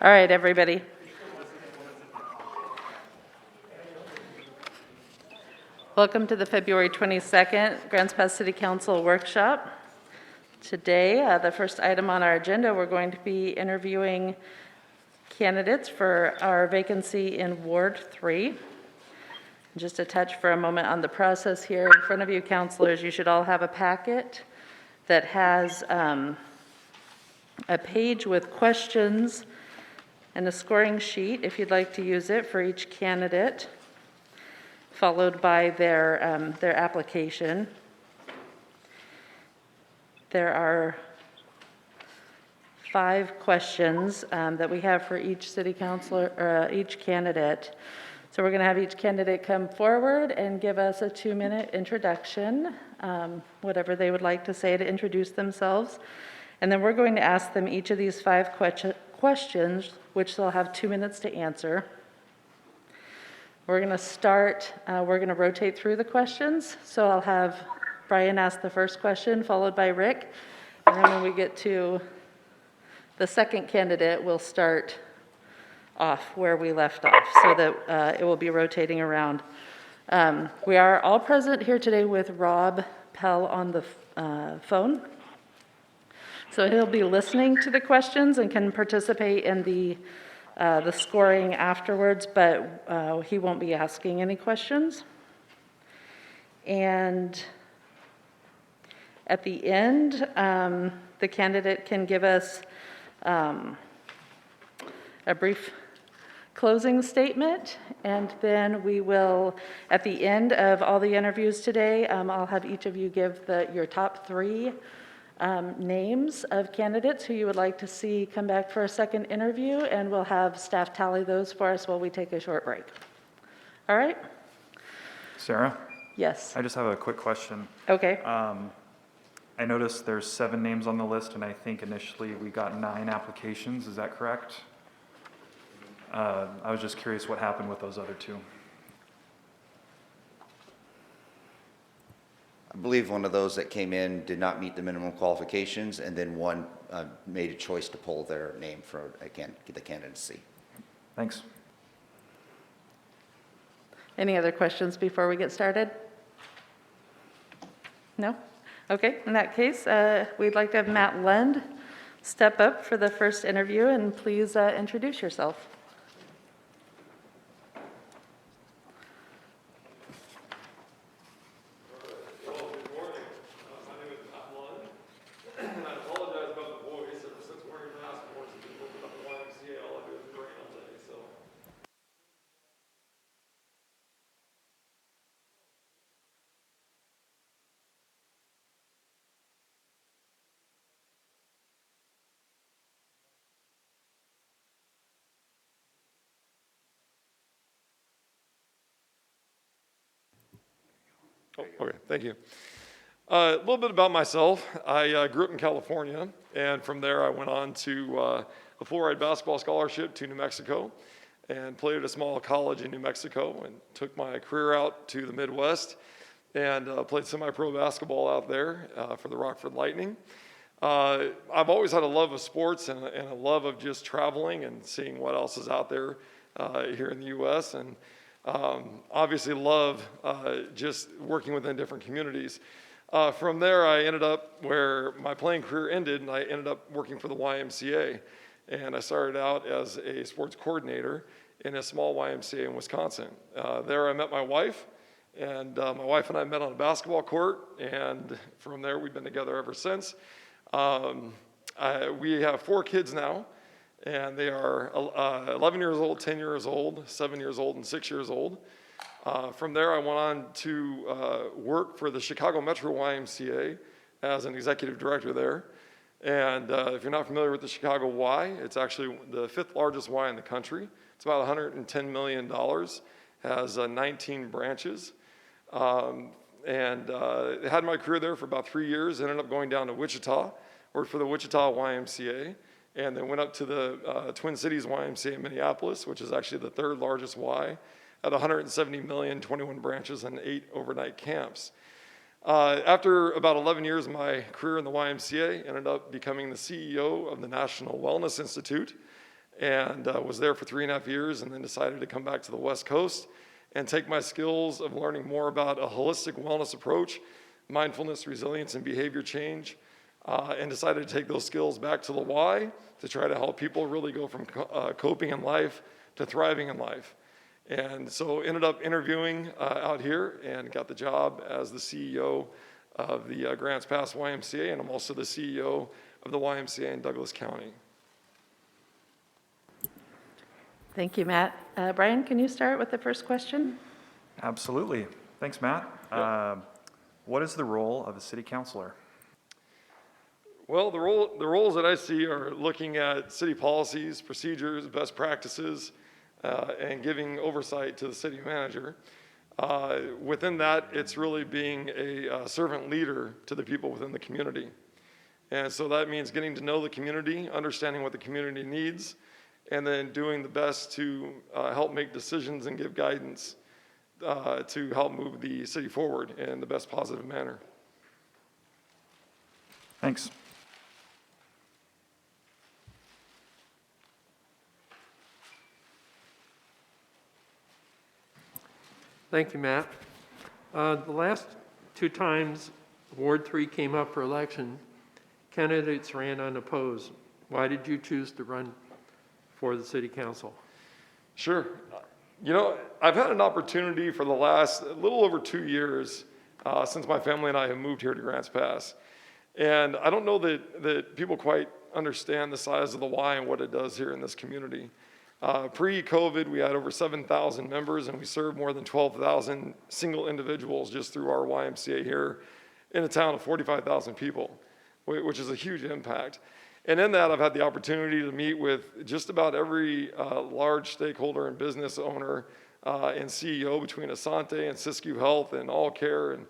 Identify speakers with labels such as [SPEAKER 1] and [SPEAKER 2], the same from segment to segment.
[SPEAKER 1] All right, everybody. Welcome to the February 22nd Grants Pass City Council workshop. Today, the first item on our agenda, we're going to be interviewing candidates for our vacancy in Ward 3. Just to touch for a moment on the process here in front of you, councilors, you should all have a packet that has a page with questions and a scoring sheet, if you'd like to use it, for each candidate, followed by their application. There are 5 questions that we have for each city councilor, or each candidate. So we're going to have each candidate come forward and give us a 2-minute introduction, whatever they would like to say to introduce themselves. And then we're going to ask them each of these 5 questions, which they'll have 2 minutes to answer. We're going to start, we're going to rotate through the questions. So I'll have Brian ask the first question, followed by Rick. And then when we get to the second candidate, we'll start off where we left off, so that it will be rotating around. We are all present here today with Rob Pell on the phone. So he'll be listening to the questions and can participate in the scoring afterwards, but he won't be asking any questions. And at the end, the candidate can give us a brief closing statement, and then we will, at the end of all the interviews today, I'll have each of you give your top 3 names of candidates who you would like to see come back for a second interview, and we'll have staff tally those for us while we take a short break. All right?
[SPEAKER 2] Sarah?
[SPEAKER 1] Yes.
[SPEAKER 2] I just have a quick question.
[SPEAKER 1] Okay.
[SPEAKER 2] I noticed there's 7 names on the list, and I think initially we got 9 applications. Is that correct? I was just curious what happened with those other 2.
[SPEAKER 3] I believe one of those that came in did not meet the minimum qualifications, and then one made a choice to pull their name for, again, the candidacy.
[SPEAKER 2] Thanks.
[SPEAKER 1] Any other questions before we get started? No? Okay, in that case, we'd like to have Matt Lund step up for the first interview, and please introduce yourself.
[SPEAKER 4] Oh, okay, thank you. A little bit about myself. I grew up in California, and from there I went on to a full-ride basketball scholarship to New Mexico and played at a small college in New Mexico and took my career out to the Midwest and played semi-pro basketball out there for the Rockford Lightning. I've always had a love of sports and a love of just traveling and seeing what else is out there here in the U.S., and obviously love just working within different communities. From there, I ended up where my playing career ended, and I ended up working for the YMCA. And I started out as a sports coordinator in a small YMCA in Wisconsin. There I met my wife, and my wife and I met on a basketball court, and from there we've been together ever since. We have 4 kids now. And they are 11 years old, 10 years old, 7 years old, and 6 years old. From there, I went on to work for the Chicago Metro YMCA as an executive director there. And if you're not familiar with the Chicago Y, it's actually the 5th largest Y in the country. It's about $110 million, has 19 branches. And had my career there for about 3 years, ended up going down to Wichita, worked for the Wichita YMCA. And then went up to the Twin Cities YMCA in Minneapolis, which is actually the 3rd largest Y, at 170 million, 21 branches, and 8 overnight camps. After about 11 years of my career in the YMCA, ended up becoming the CEO of the National Wellness Institute, and was there for 3.5 years, and then decided to come back to the West Coast and take my skills of learning more about a holistic wellness approach, mindfulness, resilience, and behavior change, and decided to take those skills back to the Y to try to help people really go from coping in life to thriving in life. And so ended up interviewing out here and got the job as the CEO of the Grants Pass YMCA, and I'm also the CEO of the YMCA in Douglas County.
[SPEAKER 1] Thank you, Matt. Brian, can you start with the first question?
[SPEAKER 2] Absolutely. Thanks, Matt. What is the role of a city councilor?
[SPEAKER 4] Well, the roles that I see are looking at city policies, procedures, best practices, and giving oversight to the city manager. Within that, it's really being a servant leader to the people within the community. And so that means getting to know the community, understanding what the community needs, and then doing the best to help make decisions and give guidance to help move the city forward in the best positive manner.
[SPEAKER 2] Thanks.
[SPEAKER 5] Thank you, Matt. The last 2 times Ward 3 came up for election, candidates ran unopposed. Why did you choose to run for the city council?
[SPEAKER 4] Sure. You know, I've had an opportunity for the last little over 2 years since my family and I have moved here to Grants Pass. And I don't know that people quite understand the size of the Y and what it does here in this community. Pre-COVID, we had over 7,000 members, and we served more than 12,000 single individuals just through our YMCA here in a town of 45,000 people, which is a huge impact. And in that, I've had the opportunity to meet with just about every large stakeholder and business owner and CEO between Asante and Siskiyou Health and All Care, and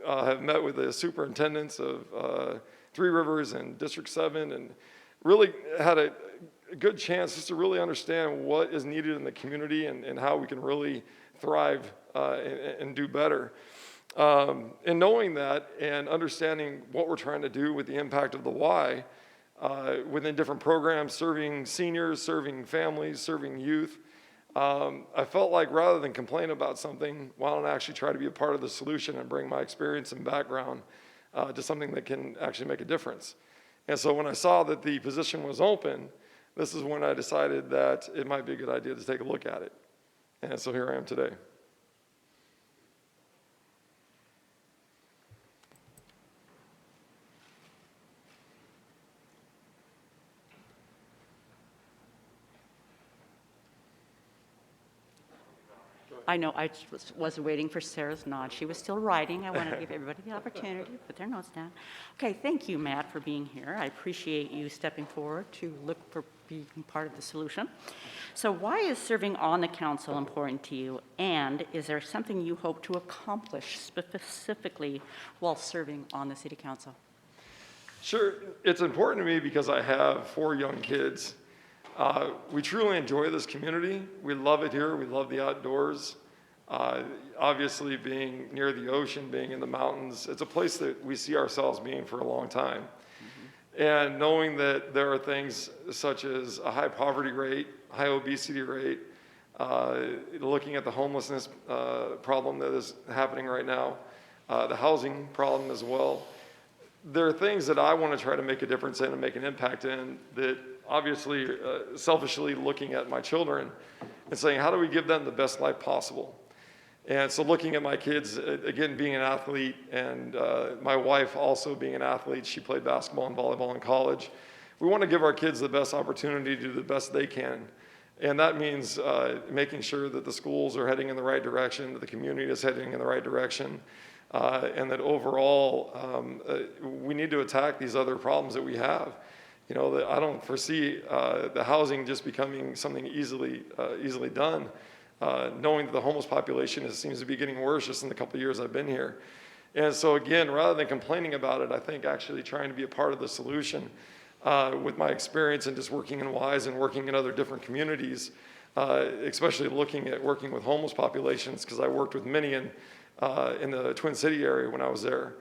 [SPEAKER 4] have met with the superintendents of Three Rivers and District 7, and really had a good chance just to really understand what is needed in the community and how we can really thrive and do better. And knowing that and understanding what we're trying to do with the impact of the Y within different programs, serving seniors, serving families, serving youth, I felt like rather than complain about something, why don't I actually try to be a part of the solution and bring my experience and background to something that can actually make a difference. And so when I saw that the position was open, this is when I decided that it might be a good idea to take a look at it. And so here I am today.
[SPEAKER 6] I know, I was waiting for Sarah's nod. She was still writing. I wanted to give everybody the opportunity to put their notes down. Okay, thank you, Matt, for being here. I appreciate you stepping forward to look for being part of the solution. So why is serving on the council important to you? And is there something you hope to accomplish specifically while serving on the city council?
[SPEAKER 4] Sure, it's important to me because I have 4 young kids. We truly enjoy this community. We love it here. We love the outdoors. Obviously, being near the ocean, being in the mountains, it's a place that we see ourselves being for a long time. Mm-hmm. And knowing that there are things such as a high poverty rate, high obesity rate, looking at the homelessness problem that is happening right now, the housing problem as well. There are things that I want to try to make a difference in and make an impact in that obviously selfishly looking at my children and saying, how do we give them the best life possible? And so looking at my kids, again, being an athlete, and my wife also being an athlete, she played basketball and volleyball in college. We want to give our kids the best opportunity to do the best they can. And that means making sure that the schools are heading in the right direction, that the community is heading in the right direction, and that overall we need to attack these other problems that we have. You know, I don't foresee the housing just becoming something easily done, knowing that the homeless population seems to be getting worse just in the couple of years I've been here. And so again, rather than complaining about it, I think actually trying to be a part of the solution with my experience and just working in WISE and working in other different communities, especially looking at working with homeless populations, because I worked with many in the Twin City area when I was there.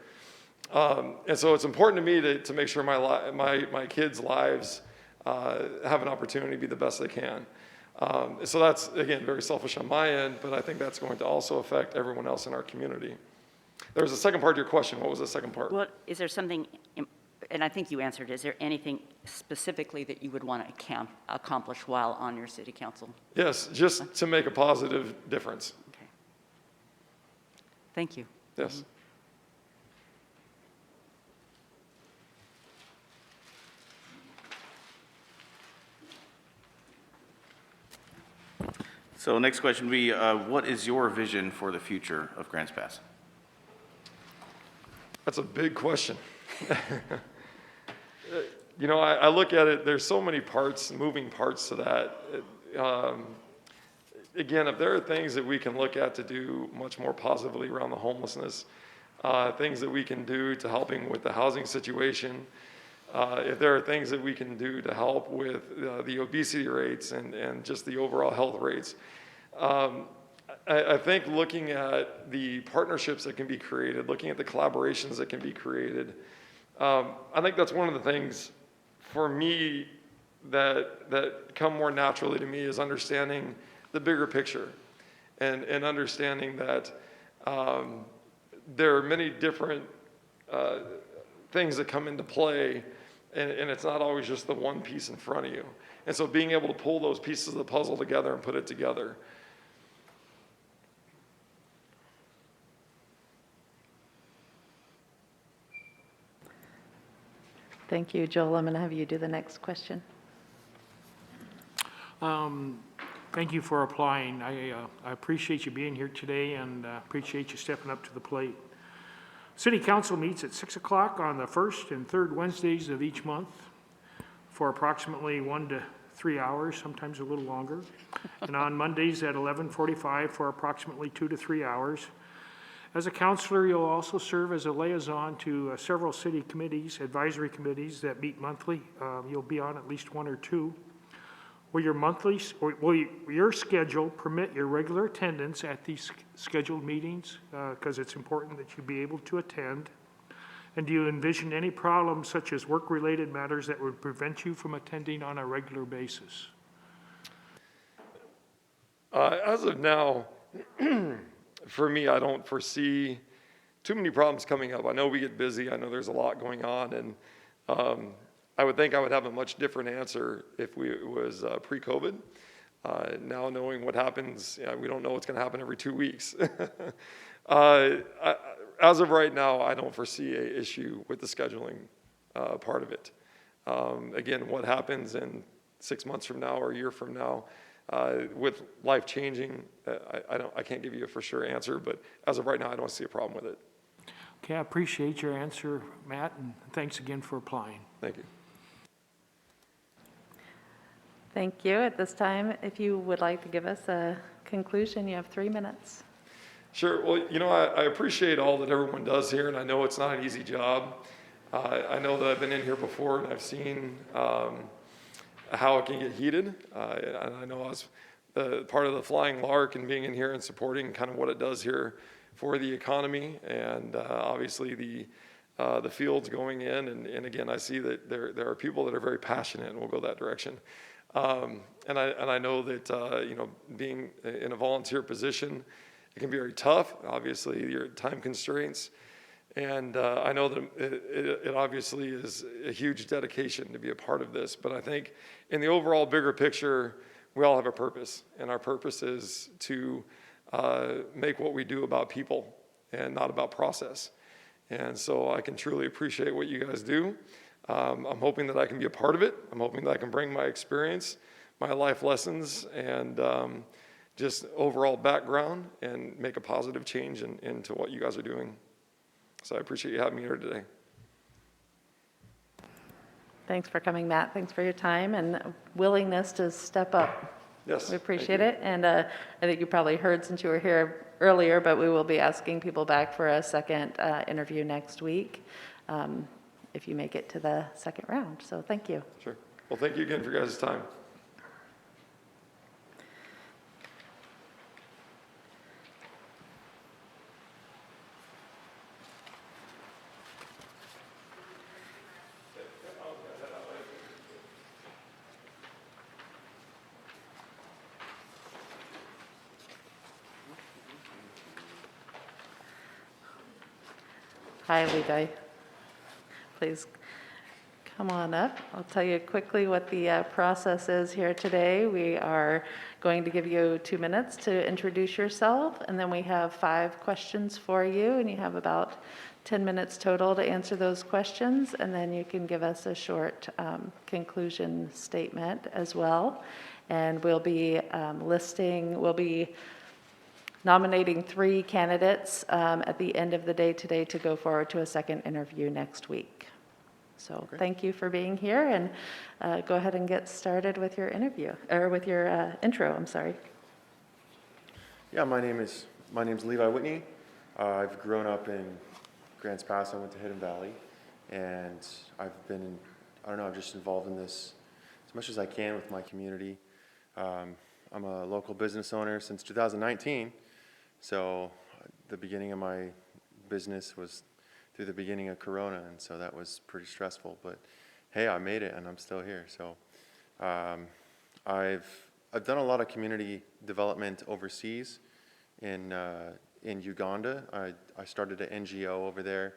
[SPEAKER 4] And so it's important to me to make sure my kids' lives have an opportunity to be the best they can. So that's, again, very selfish on my end, but I think that's going to also affect everyone else in our community. There was a second part to your question. What was the second part?
[SPEAKER 6] Well, is there something, and I think you answered, is there anything specifically that you would want to accomplish while on your city council?
[SPEAKER 4] Yes, just to make a positive difference.
[SPEAKER 6] Okay. Thank you.
[SPEAKER 4] Yes.
[SPEAKER 7] So next question would be, what is your vision for the future of Grants Pass?
[SPEAKER 4] That's a big question. You know, I look at it, there's so many parts, moving parts to that. Again, if there are things that we can look at to do much more positively around the homelessness, things that we can do to helping with the housing situation, if there are things that we can do to help with the obesity rates and just the overall health rates, I think looking at the partnerships that can be created, looking at the collaborations that can be created, I think that's one of the things for me that come more naturally to me is understanding the bigger picture and understanding that there are many different things that come into play, and it's not always just the one piece in front of you. And so being able to pull those pieces of the puzzle together and put it together.
[SPEAKER 1] Thank you, Joel. I'm going to have you do the next question.
[SPEAKER 8] Thank you for applying. I appreciate you being here today and appreciate you stepping up to the plate. City Council meets at 6 o'clock on the first and third Wednesdays of each month for approximately 1 to 3 hours, sometimes a little longer. And on Mondays at 11:45 for approximately 2 to 3 hours. As a counselor, you'll also serve as a liaison to several city committees, advisory committees that meet monthly. You'll be on at least 1 or 2. Will your schedule permit your regular attendance at these scheduled meetings? Because it's important that you be able to attend. And do you envision any problems such as work-related matters that would prevent you from attending on a regular basis?
[SPEAKER 4] As of now, for me, I don't foresee too many problems coming up. I know we get busy. I know there's a lot going on, and I would think I would have a much different answer if it was pre-COVID. Now knowing what happens, we don't know what's going to happen every 2 weeks. As of right now, I don't foresee an issue with the scheduling part of it. Again, what happens in 6 months from now or a year from now, with life changing, I can't give you a for sure answer, but as of right now, I don't see a problem with it.
[SPEAKER 8] Okay, I appreciate your answer, Matt, and thanks again for applying.
[SPEAKER 4] Thank you.
[SPEAKER 1] Thank you. At this time, if you would like to give us a conclusion, you have 3 minutes.
[SPEAKER 4] Sure. Well, you know, I appreciate all that everyone does here, and I know it's not an easy job. I know that I've been in here before, and I've seen how it can get heated. And I know I was part of the Flying Lark and being in here and supporting kind of what it does here for the economy, and obviously the fields going in. And again, I see that there are people that are very passionate, and we'll go that direction. And I know that you know, being in a volunteer position, it can be very tough. Obviously, your time constraints, and I know that it obviously is a huge dedication to be a part of this. But I think in the overall bigger picture, we all have a purpose, and our purpose is to make what we do about people and not about process. And so I can truly appreciate what you guys do. I'm hoping that I can be a part of it. I'm hoping that I can bring my experience, my life lessons, and just overall background and make a positive change into what you guys are doing. So I appreciate you having me here today.
[SPEAKER 1] Thanks for coming, Matt. Thanks for your time and willingness to step up.
[SPEAKER 4] Yes.
[SPEAKER 1] We appreciate it. And I think you probably heard since you were here earlier, but we will be asking people back for a second interview next week if you make it to the second round. So thank you.
[SPEAKER 4] Sure. Well, thank you again for your guys' time.
[SPEAKER 1] Hi, Levi. Please come on up. I'll tell you quickly what the process is here today. We are going to give you 2 minutes to introduce yourself, and then we have 5 questions for you, and you have about 10 minutes total to answer those questions, and then you can give us a short conclusion statement as well. And we'll be we'll be nominating 3 candidates at the end of the day today to go forward to a second interview next week. So thank you for being here, and go ahead and get started with your interview, or with your intro, I'm sorry.
[SPEAKER 9] Yeah, my name's Levi Whitney. I've grown up in Grants Pass. I went to Hidden Valley, and I've been, I'm just involved in this as much as I can with my community. I'm a local business owner since 2019, so the beginning of my business was through the beginning of Corona, and so that was pretty stressful, but hey, I made it and I'm still here. So I've done a lot of community development overseas in Uganda. I started an NGO over there.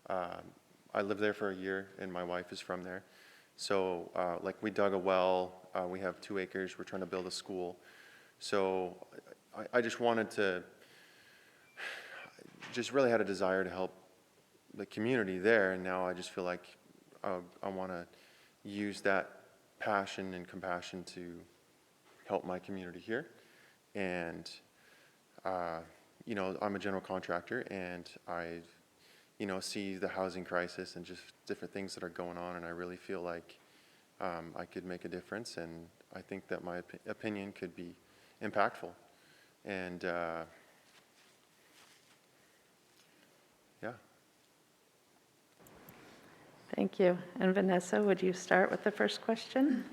[SPEAKER 9] I lived there for a year, and my wife is from there. So like we dug a well, we have 2 acres, we're trying to build a school. So I just wanted to, just really had a desire to help the community there, and now I just feel like I want to use that passion and compassion to help my community here. And you know, I'm a general contractor, and I, you know, see the housing crisis and just different things that are going on, and I really feel like I could make a difference, and I think that my opinion could be impactful. And yeah.
[SPEAKER 1] Thank you. And Vanessa, would you start with the first question?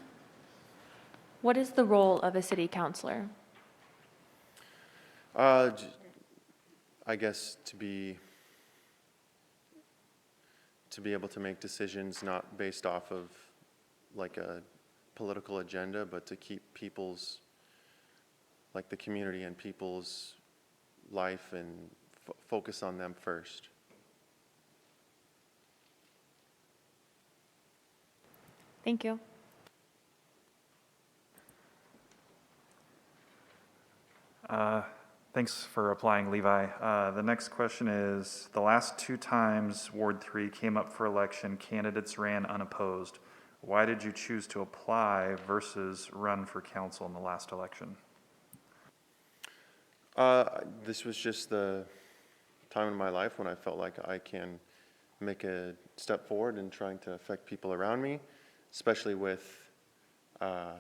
[SPEAKER 10] What is the role of a city councilor?
[SPEAKER 9] I guess to be able to make decisions not based off of like a political agenda, but to keep people's, like the community and people's life, and focus on them first.
[SPEAKER 10] Thank you.
[SPEAKER 2] Thanks for applying, Levi. The next question is, the last 2 times Ward 3 came up for election, candidates ran unopposed. Why did you choose to apply versus run for council in the last election?
[SPEAKER 9] This was just the time in my life when I felt like I can make a step forward in trying to affect people around me, especially with, I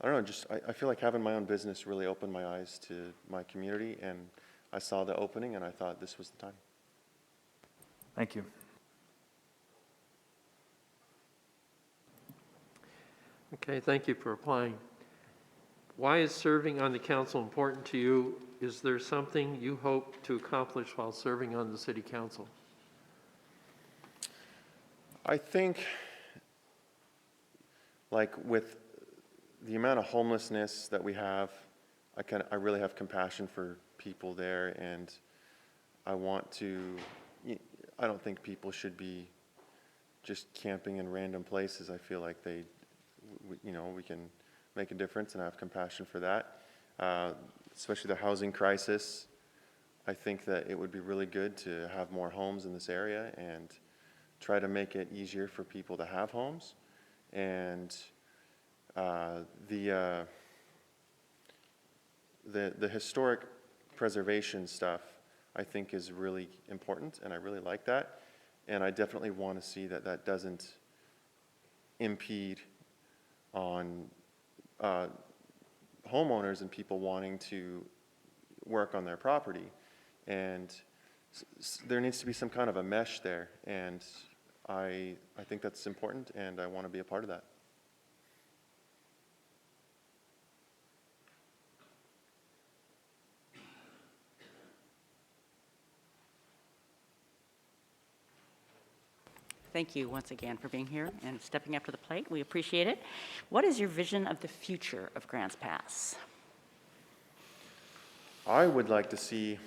[SPEAKER 9] don't know, just I feel like having my own business really opened my eyes to my community, and I saw the opening and I thought this was the time.
[SPEAKER 2] Thank you.
[SPEAKER 5] Okay, thank you for applying. Why is serving on the council important to you? Is there something you hope to accomplish while serving on the city council?
[SPEAKER 9] I think, like with the amount of homelessness that we have, I really have compassion for people there, and I want to, I don't think people should be just camping in random places. I feel like we can make a difference, and I have compassion for that. Especially the housing crisis. I think that it would be really good to have more homes in this area and try to make it easier for people to have homes. And the historic preservation stuff, I think, is really important, and I really like that. And I definitely want to see that that doesn't impede on homeowners and people wanting to work on their property. And there needs to be some kind of a mesh there, and I think that's important, and I want to be a part of that.
[SPEAKER 6] Thank you once again for being here and stepping up to the plate. We appreciate it. What is your vision of the future of Grants Pass?
[SPEAKER 9] I would like to see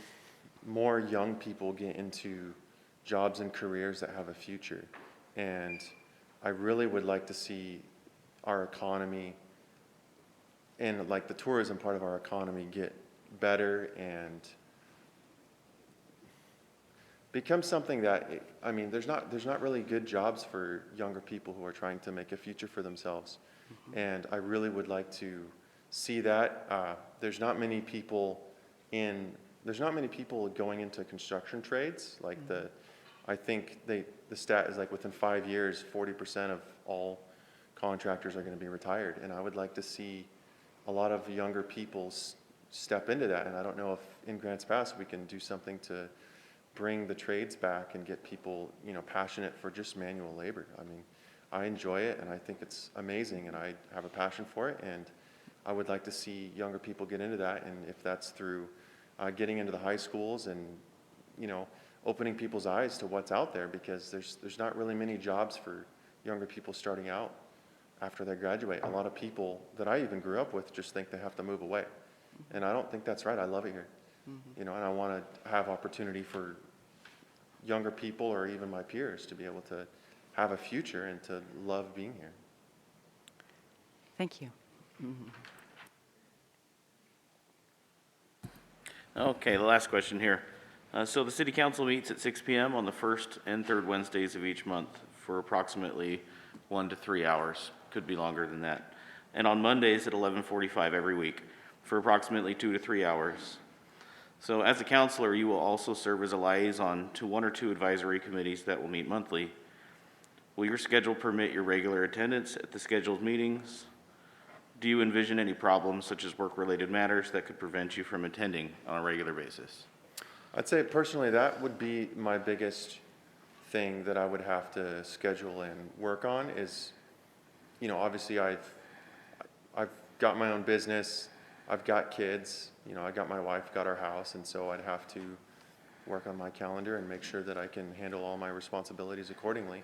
[SPEAKER 9] more young people get into jobs and careers that have a future. And I really would like to see our economy and like the tourism part of our economy get better and become something that, I mean, there's not really good jobs for younger people who are trying to make a future for themselves. And I really would like to see that. There's not many people going into construction trades. Like I think the stat is like within 5 years, 40% of all contractors are going to be retired. And I would like to see a lot of younger people step into that. And I don't know if in Grants Pass we can do something to bring the trades back and get people, passionate for just manual labor. I mean, I enjoy it and I think it's amazing and I have a passion for it, and I would like to see younger people get into that. And if that's through getting into the high schools and, opening people's eyes to what's out there, because there's not really many jobs for younger people starting out after they graduate. A lot of people that I even grew up with just think they have to move away. And I don't think that's right. I love it here. And I want to have opportunity for younger people or even my peers to be able to have a future and to love being here.
[SPEAKER 6] Thank you.
[SPEAKER 7] Okay, the last question here. So the city council meets at 6 p.m. on the first and third Wednesdays of each month for approximately 1 to 3 hours. Could be longer than that. And on Mondays at 11:45 every week for approximately 2 to 3 hours. So as a counselor, you will also serve as a liaison to 1 or 2 advisory committees that will meet monthly. Will your schedule permit your regular attendance at the scheduled meetings? Do you envision any problems such as work-related matters that could prevent you from attending on a regular basis?
[SPEAKER 9] I'd say personally that would be my biggest thing that I would have to schedule and work on is, obviously I've got my own business, I've got kids, I got my wife, got our house, and so I'd have to work on my calendar and make sure that I can handle all my responsibilities accordingly.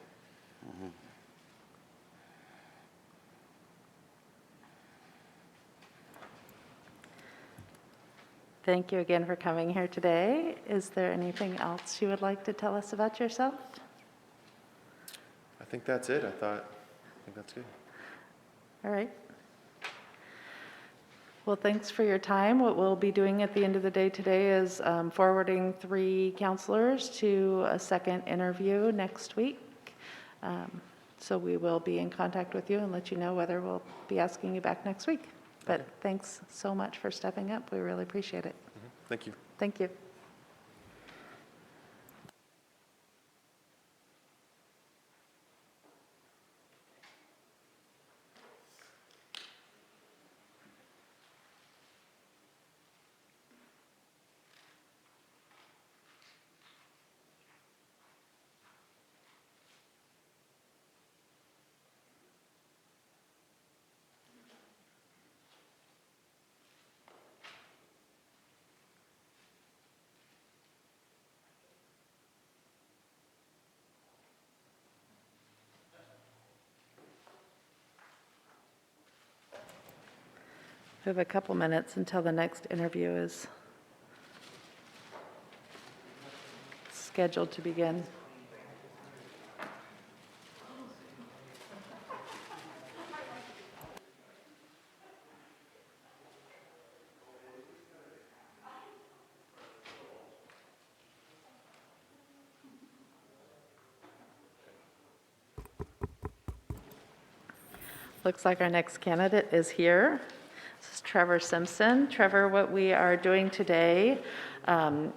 [SPEAKER 1] Thank you again for coming here today. Is there anything else you would like to tell us about yourself?
[SPEAKER 9] I think that's it. I think that's good.
[SPEAKER 1] All right. Well, thanks for your time. What we'll be doing at the end of the day today is forwarding 3 counselors to a second interview next week. So we will be in contact with you and let you know whether we'll be asking you back next week. But thanks so much for stepping up. We really appreciate it.
[SPEAKER 9] Thank you.
[SPEAKER 1] Thank you. We have a couple minutes until the next interview is scheduled to begin. Looks like our next candidate is here. This is Trevor Simpson. Trevor, what we are doing today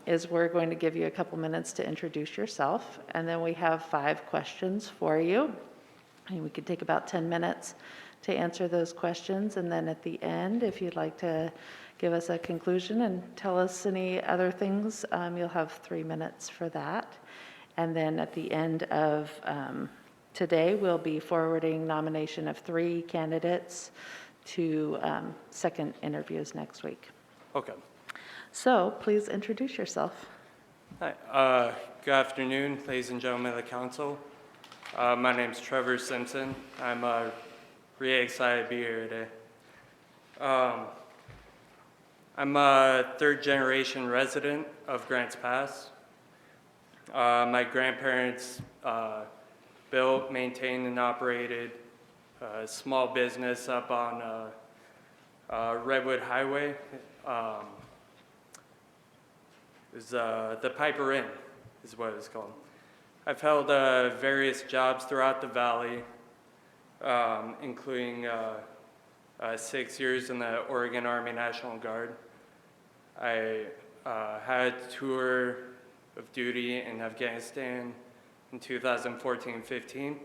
[SPEAKER 1] is we're going to give you a couple minutes to introduce yourself, and then we have 5 questions for you. And we could take about 10 minutes to answer those questions, and then at the end, if you'd like to give us a conclusion and tell us any other things, you'll have 3 minutes for that. And then at the end of today, we'll be forwarding nomination of 3 candidates to second interviews next week.
[SPEAKER 11] Okay.
[SPEAKER 1] So please introduce yourself.
[SPEAKER 11] Hi. Good afternoon, ladies and gentlemen of the council. My name's Trevor Simpson. I'm really excited to be here today. I'm a third-generation resident of Grants Pass. My grandparents built, maintained, and operated a small business up on Redwood Highway. It was the Piper Inn is what it's called. I've held various jobs throughout the valley, including 6 years in the Oregon Army National Guard. I had a tour of duty in Afghanistan in 2014-15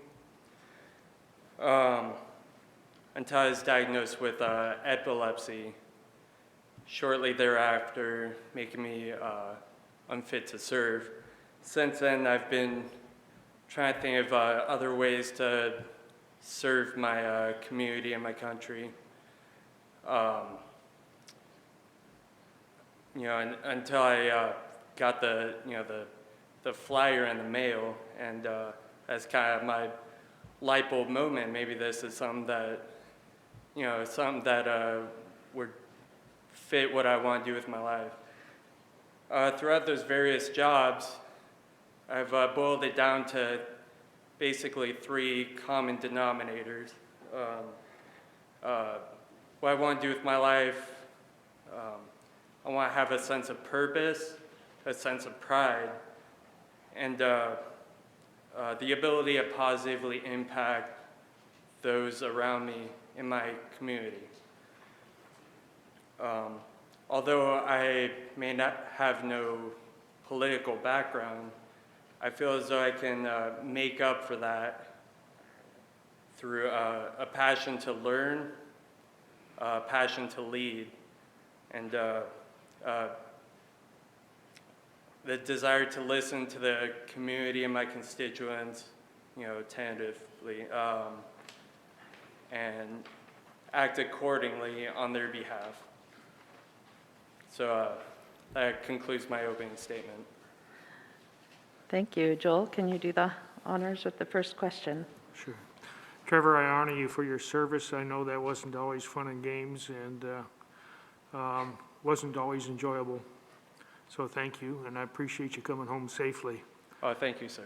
[SPEAKER 11] until I was diagnosed with epilepsy. Shortly thereafter, making me unfit to serve. Since then, I've been trying to think of other ways to serve my community and my country. Until I got the flyer in the mail, and that's kind of my light bulb moment. Maybe this is something that, would fit what I want to do with my life. Throughout those various jobs, I've boiled it down to basically 3 common denominators. What I want to do with my life, I want to have a sense of purpose, a sense of pride, and the ability to positively impact those around me in my community. Although I may not have no political background, I feel as though I can make up for that through a passion to learn, a passion to lead, and the desire to listen to the community and my constituents, attentively, and act accordingly on their behalf. So that concludes my opening statement.
[SPEAKER 1] Thank you. Joel, can you do the honors with the first question?
[SPEAKER 8] Sure. Trevor, I honor you for your service. I know that wasn't always fun and games, and wasn't always enjoyable. So thank you, and I appreciate you coming home safely.
[SPEAKER 11] Thank you, sir.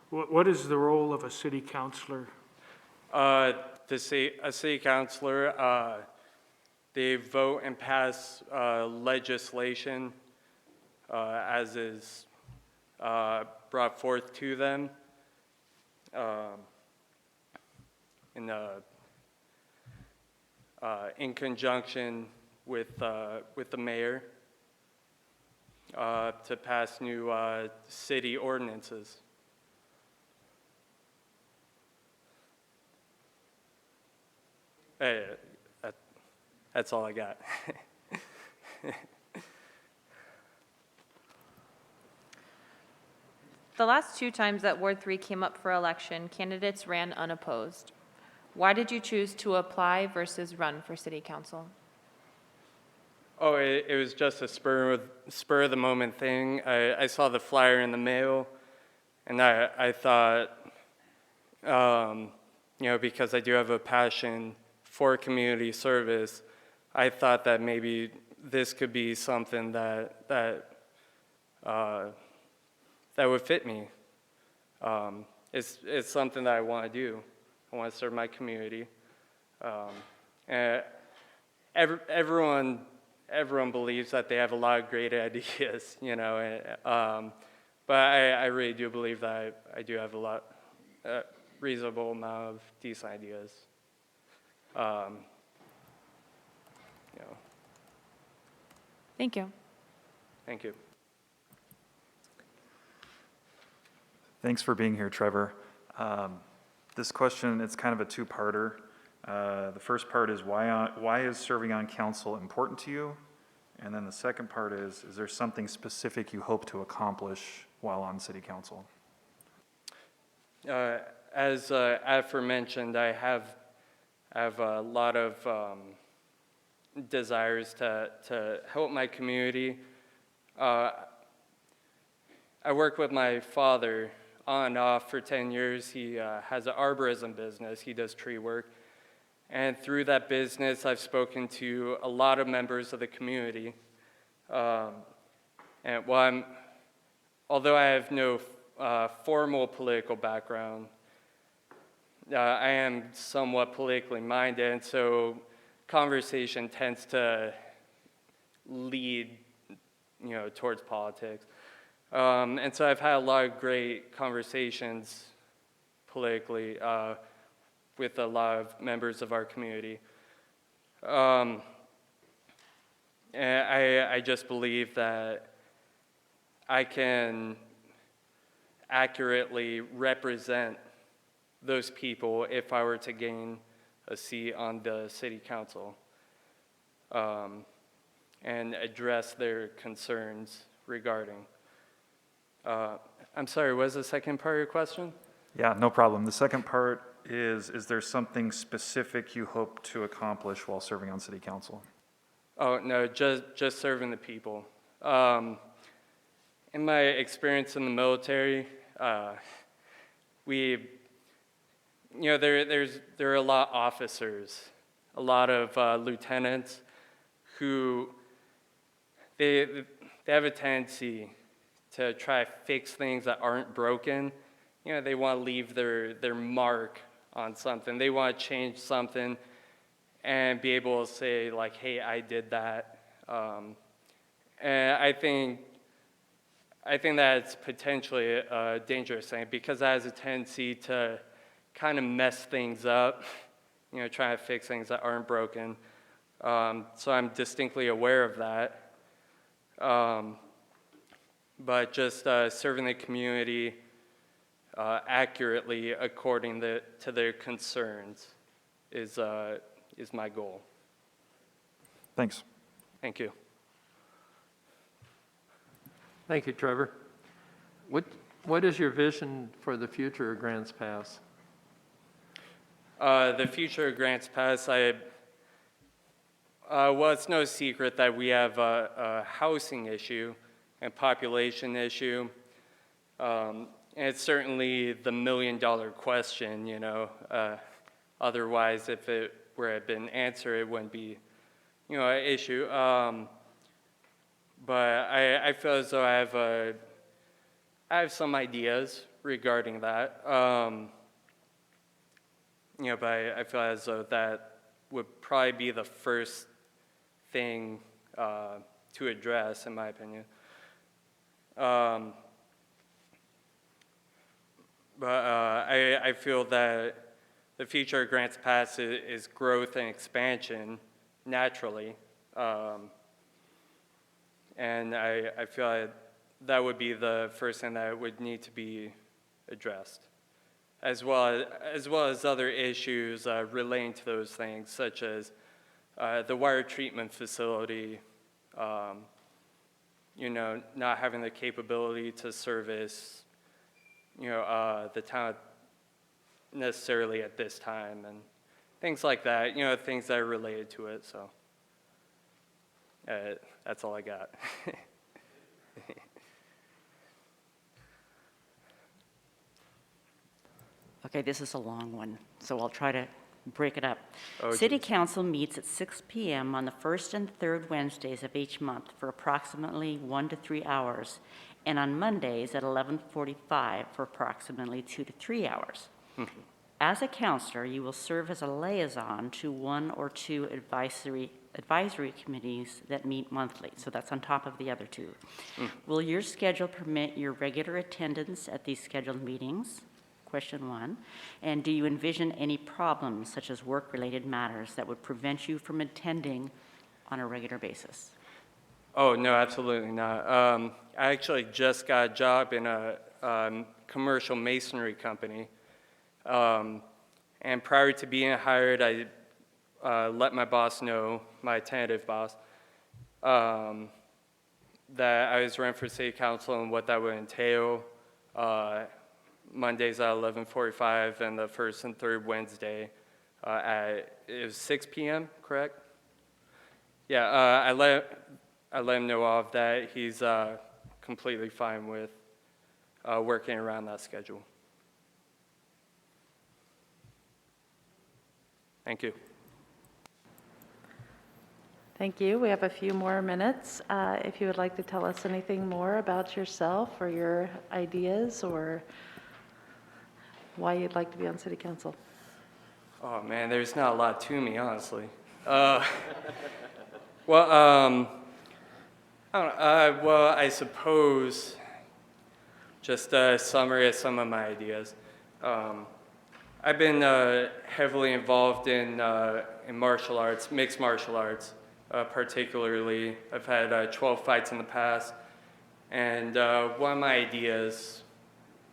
[SPEAKER 8] What is the role of a city councilor?
[SPEAKER 11] A city councilor, they vote and pass legislation as is brought forth to them in conjunction with the mayor to pass new city ordinances. That's all I got.
[SPEAKER 10] The last 2 times that Ward 3 came up for election, candidates ran unopposed. Why did you choose to apply versus run for city council?
[SPEAKER 11] Oh, it was just a spur of the moment thing. I saw the flyer in the mail, and I thought, because I do have a passion for community service, I thought that maybe this could be something that would fit me. It's something that I want to do. I want to serve my community. And everyone believes that they have a lot of great ideas, but I really do believe that I do have a reasonable amount of decent ideas.
[SPEAKER 10] Thank you.
[SPEAKER 11] Thank you.
[SPEAKER 2] Thanks for being here, Trevor. This question, it's kind of a 2-parter. The first part is why is serving on council important to you? And then the second part is there something specific you hope to accomplish while on city council?
[SPEAKER 11] As aforementioned, I have a lot of desires to help my community. I work with my father on and off for 10 years. He has an arborism business. He does tree work. And through that business, I've spoken to a lot of members of the community, And well, although I have no formal political background, I am somewhat politically minded, and so conversation tends to lead, towards politics. And so I've had a lot of great conversations politically with a lot of members of our community. And I just believe that I can accurately represent those people if I were to gain a seat on the city council, and address their concerns regarding. I'm sorry, what was the second part of your question?
[SPEAKER 2] Yeah, no problem. The second part is there something specific you hope to accomplish while serving on city council?
[SPEAKER 11] Oh, no, just serving the people. In my experience in the military, there are a lot of officers, a lot of lieutenants who they have a tendency to try to fix things that aren't broken. They want to leave their mark on something. They want to change something and be able to say, like, hey, I did that. And I think that's potentially a dangerous thing, because that has a tendency to kind of mess things up, trying to fix things that aren't broken. So I'm distinctly aware of that. But just serving the community accurately according to their concerns is my goal.
[SPEAKER 2] Thanks.
[SPEAKER 11] Thank you.
[SPEAKER 5] Thank you, Trevor. What is your vision for the future of Grants Pass?
[SPEAKER 11] The future of Grants Pass, well, it's no secret that we have a housing issue and population issue. And it's certainly the million-dollar question, Otherwise, if it were had been answered, it wouldn't be, an issue. But I feel as though I have some ideas regarding that. But I feel as though that would probably be the first thing to address, in my opinion. But I feel that the future of Grants Pass is growth and expansion naturally. And I feel like that would be the first thing that would need to be addressed, as well as other issues relating to those things, such as the water treatment facility, not having the capability to service, the town necessarily at this time, and things like that, things that are related to it, so that's all I got.
[SPEAKER 6] Okay, this is a long one, so I'll try to break it up.
[SPEAKER 11] Oh,
[SPEAKER 6] City
[SPEAKER 11] geez.
[SPEAKER 6] Council meets at 6 p.m. on the first and third Wednesdays of each month for approximately 1 to 3 hours, and on Mondays at 11:45 for approximately 2 to 3 hours. As a counselor, you will serve as a liaison to 1 or 2 advisory committees that meet monthly, so that's on top of the other 2. Will your schedule permit your regular attendance at these scheduled meetings? Question 1. And do you envision any problems, such as work-related matters, that would prevent you from attending on a regular basis?
[SPEAKER 11] Oh, no, absolutely not. I actually just got a job in a commercial masonry company. And prior to being hired, I let my boss know, my tentative boss, that I was running for city council and what that would entail. Mondays at 11:45 and the first and third Wednesday it was 6 p.m., correct? Yeah, I let him know of that. He's completely fine with working around that schedule. Thank you.
[SPEAKER 1] Thank you. We have a few more minutes. If you would like to tell us anything more about yourself or your ideas or why you'd like to be on city council.
[SPEAKER 11] Oh man, there's not a lot to me, honestly. I suppose just a summary of some of my ideas. I've been heavily involved in martial arts, mixed martial arts, particularly. I've had 12 fights in the past, and one of my ideas.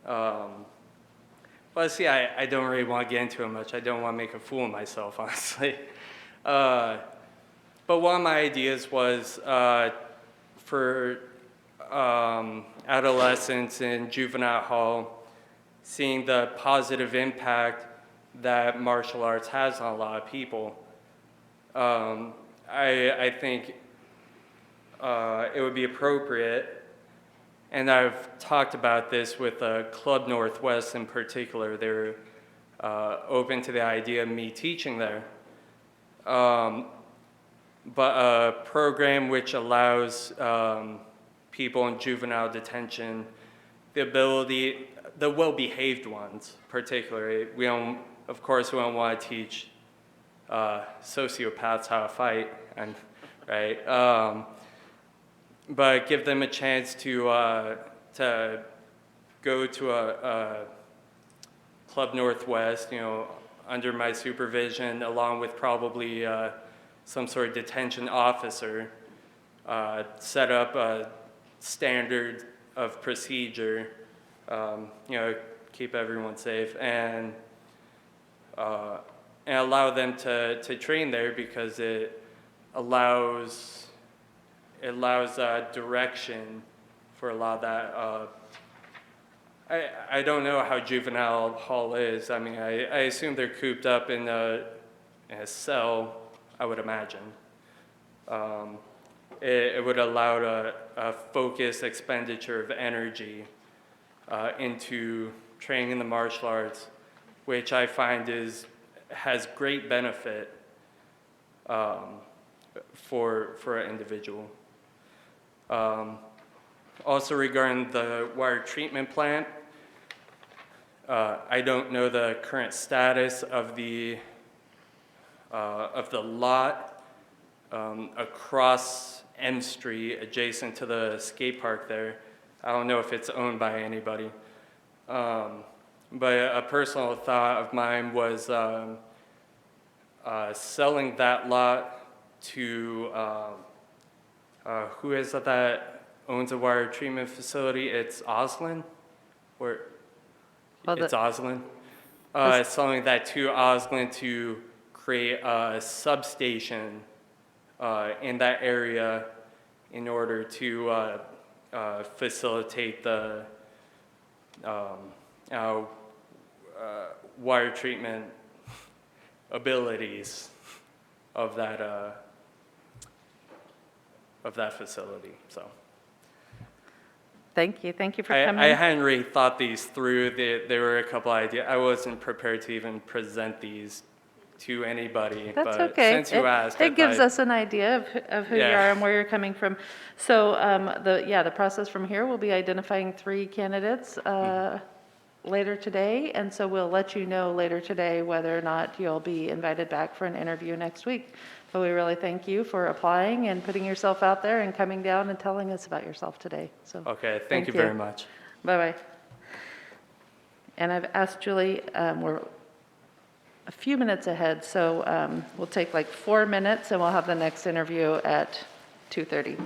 [SPEAKER 11] Well, see, I don't really want to get into it much. I don't want to make a fool of myself, honestly. But one of my ideas was for adolescents in juvenile hall, seeing the positive impact that martial arts has on a lot of people. I think it would be appropriate, and I've talked about this with Club Northwest in particular. They're open to the idea of me teaching there. But a program which allows people in juvenile detention the well-behaved ones particularly. Of course, we don't want to teach sociopaths how to fight, right? But give them a chance to go to a Club Northwest, under my supervision, along with probably some sort of detention officer, set up a standard of procedure, keep everyone safe, and allow them to train there because it allows direction for a lot of that. I don't know how juvenile hall is. I mean, I assume they're cooped up in a cell, I would imagine. It would allow a focused expenditure of energy into training in the martial arts, which I find has great benefit for an individual. Also regarding the water treatment plant, I don't know the current status of the lot across M Street, adjacent to the skate park there. I don't know if it's owned by anybody. But a personal thought of mine was selling that lot to, who is it that owns a water treatment facility? It's Ausland? It's Ausland. Selling that to Ausland to create a substation in that area in order to facilitate the water treatment abilities of that facility. So.
[SPEAKER 1] Thank you for coming.
[SPEAKER 11] I hadn't really thought these through. There were a couple ideas. I wasn't prepared to even present these to anybody.
[SPEAKER 1] That's
[SPEAKER 11] but
[SPEAKER 1] okay.
[SPEAKER 11] Since you asked,
[SPEAKER 1] it gives us an idea of who you are and where you're coming from. So the process from here will be identifying 3 candidates later today, and so we'll let you know later today whether or not you'll be invited back for an interview next week. But we really thank you for applying and putting yourself out there and coming down and telling us about yourself today. So
[SPEAKER 11] okay, thank you very much.
[SPEAKER 1] Bye-bye. And I've asked Julie, we're a few minutes ahead, so we'll take like 4 minutes and we'll have the next interview at 2:30.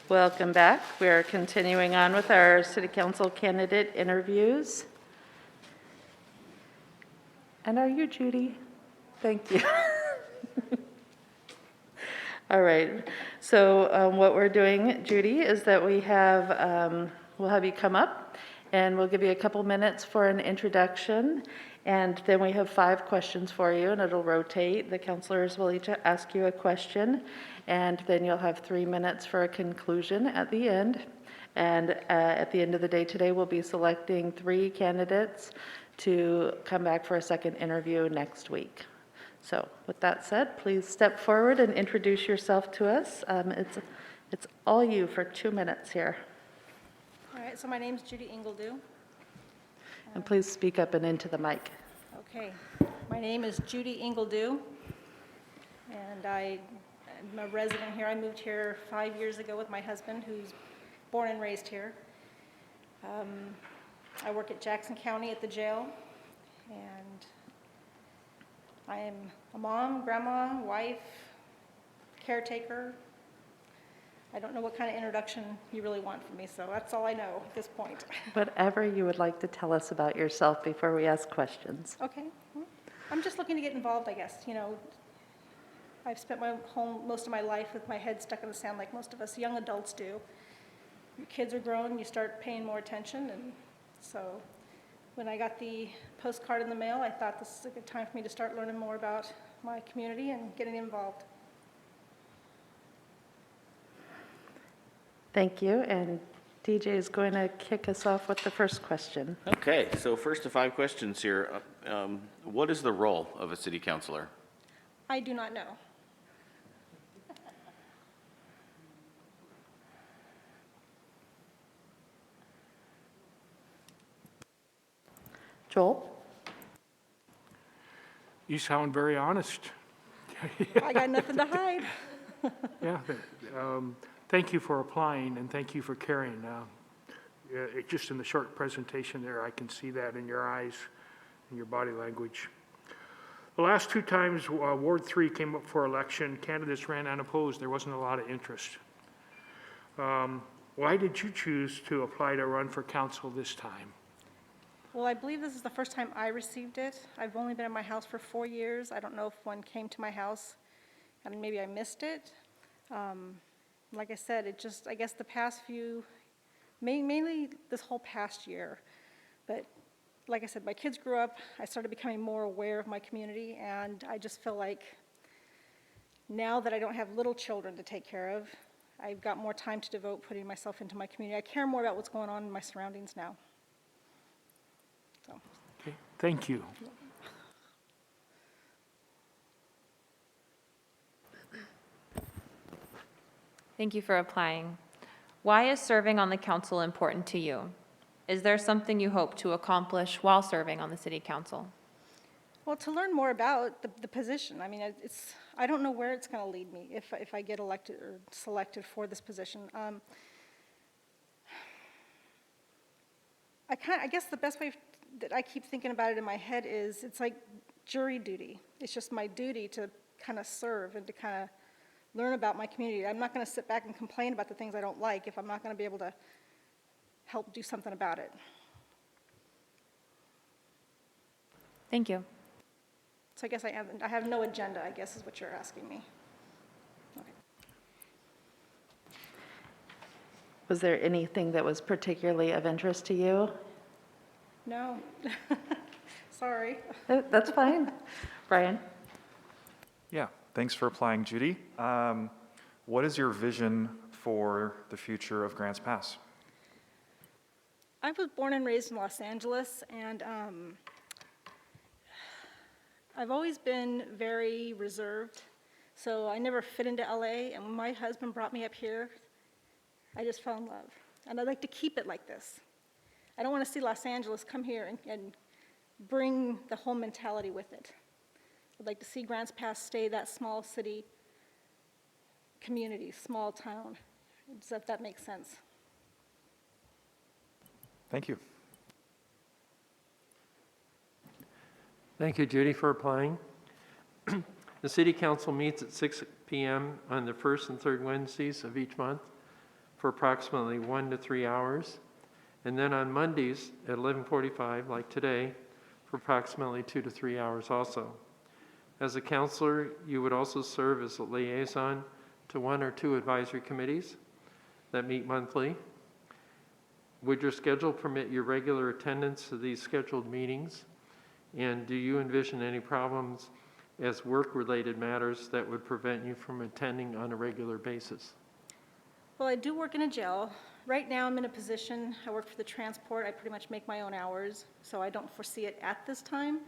[SPEAKER 1] Welcome back. We are continuing on with our city council candidate interviews. And are you Judy? Thank you. All right. So what we're doing, Judy, is that we have, we'll have you come up and we'll give you a couple minutes for an introduction. And then we have 5 questions for you and it'll rotate. The counselors will each ask you a question. And then you'll have 3 minutes for a conclusion at the end. And at the end of the day today, we'll be selecting 3 candidates to come back for a second interview next week. So with that said, please step forward and introduce yourself to us. It's all you for 2 minutes here.
[SPEAKER 12] All right, so my name's Judy Ingledew.
[SPEAKER 1] And please speak up and into the mic.
[SPEAKER 12] Okay, my name is Judy Ingledew, and I'm a resident here. I moved here 5 years ago with my husband, who's born and raised here. I work at Jackson County at the jail, and I am a mom, grandma, wife, caretaker. I don't know what kind of introduction you really want from me, so that's all I know at this point.
[SPEAKER 1] Whatever you would like to tell us about yourself before we ask questions.
[SPEAKER 12] Okay. Well, I'm just looking to get involved, I guess. You know, I've spent most of my life with my head stuck in the sand like most of us young adults do. Your kids are grown, you start paying more attention, and so when I got the postcard in the mail, I thought this is a good time for me to start learning more about my community and getting involved.
[SPEAKER 1] Thank you, and DJ is going to kick us off with the first question.
[SPEAKER 7] Okay, so first of 5 questions here. What is the role of a city councilor?
[SPEAKER 12] I do not know.
[SPEAKER 1] Joel?
[SPEAKER 8] You sound very honest.
[SPEAKER 12] I got nothing to hide.
[SPEAKER 8] Yeah, thank you for applying and thank you for caring. Just in the short presentation there, I can see that in your eyes and your body language. The last 2 times Ward 3 came up for election, candidates ran unopposed. There wasn't a lot of interest. Why did you choose to apply to run for council this time?
[SPEAKER 12] Well, I believe this is the first time I received it. I've only been in my house for 4 years. I don't know if one came to my house and maybe I missed it. Like I said, I guess the past few, mainly this whole past year. But like I said, my kids grew up. I started becoming more aware of my community, and I just feel like now that I don't have little children to take care of, I've got more time to devote putting myself into my community. I care more about what's going on in my surroundings now. So.
[SPEAKER 8] Okay, thank you.
[SPEAKER 10] Thank you for applying. Why is serving on the council important to you? Is there something you hope to accomplish while serving on the city council?
[SPEAKER 12] Well, to learn more about the position. I mean, I don't know where it's going to lead me if I get elected or selected for this position. I guess the best way that I keep thinking about it in my head is it's like jury duty. It's just my duty to kind of serve and to kind of learn about my community. I'm not going to sit back and complain about the things I don't like if I'm not going to be able to help do something about it.
[SPEAKER 10] Thank you.
[SPEAKER 12] So I guess I have no agenda, I guess is what you're asking me. Okay.
[SPEAKER 1] Was there anything that was particularly of interest to you?
[SPEAKER 12] No. Sorry.
[SPEAKER 1] That's fine. Brian?
[SPEAKER 2] Yeah, thanks for applying, Judy. What is your vision for the future of Grants Pass?
[SPEAKER 12] I was born and raised in Los Angeles, and I've always been very reserved, so I never fit into LA, and when my husband brought me up here, I just fell in love, and I'd like to keep it like this. I don't want to see Los Angeles come here and bring the whole mentality with it. I'd like to see Grants Pass stay that small city community, small town, if that makes sense.
[SPEAKER 2] Thank you.
[SPEAKER 5] Thank you, Judy, for applying. The City Council meets at 6 p.m. on the first and third Wednesdays of each month. for approximately 1 to 3 hours. And then on Mondays at 11:45, like today, for approximately 2 to 3 hours also. As a counselor, you would also serve as a liaison to 1 or 2 advisory committees that meet monthly. Would your schedule permit your regular attendance to these scheduled meetings? And do you envision any problems as work-related matters that would prevent you from attending on a regular basis?
[SPEAKER 12] Well, I do work in a jail. Right now, I'm in a position, I work for the transport, I pretty much make my own hours, so I don't foresee it at this time.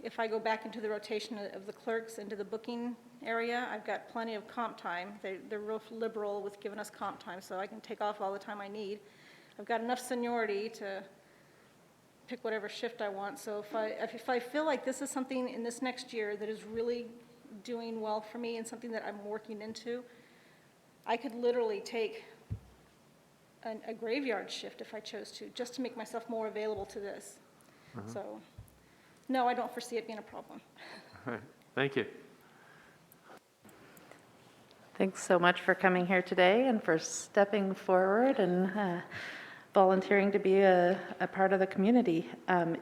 [SPEAKER 12] If I go back into the rotation of the clerks into the booking area, I've got plenty of comp time. They're real liberal with giving us comp time, so I can take off all the time I need. I've got enough seniority to pick whatever shift I want, so if I feel like this is something in this next year that is really doing well for me and something that I'm working into, I could literally take a graveyard shift if I chose to, just to make myself more available to this. So, no, I don't foresee it being a problem.
[SPEAKER 5] All right, thank you.
[SPEAKER 1] Thanks so much for coming here today and for stepping forward and volunteering to be a part of the community.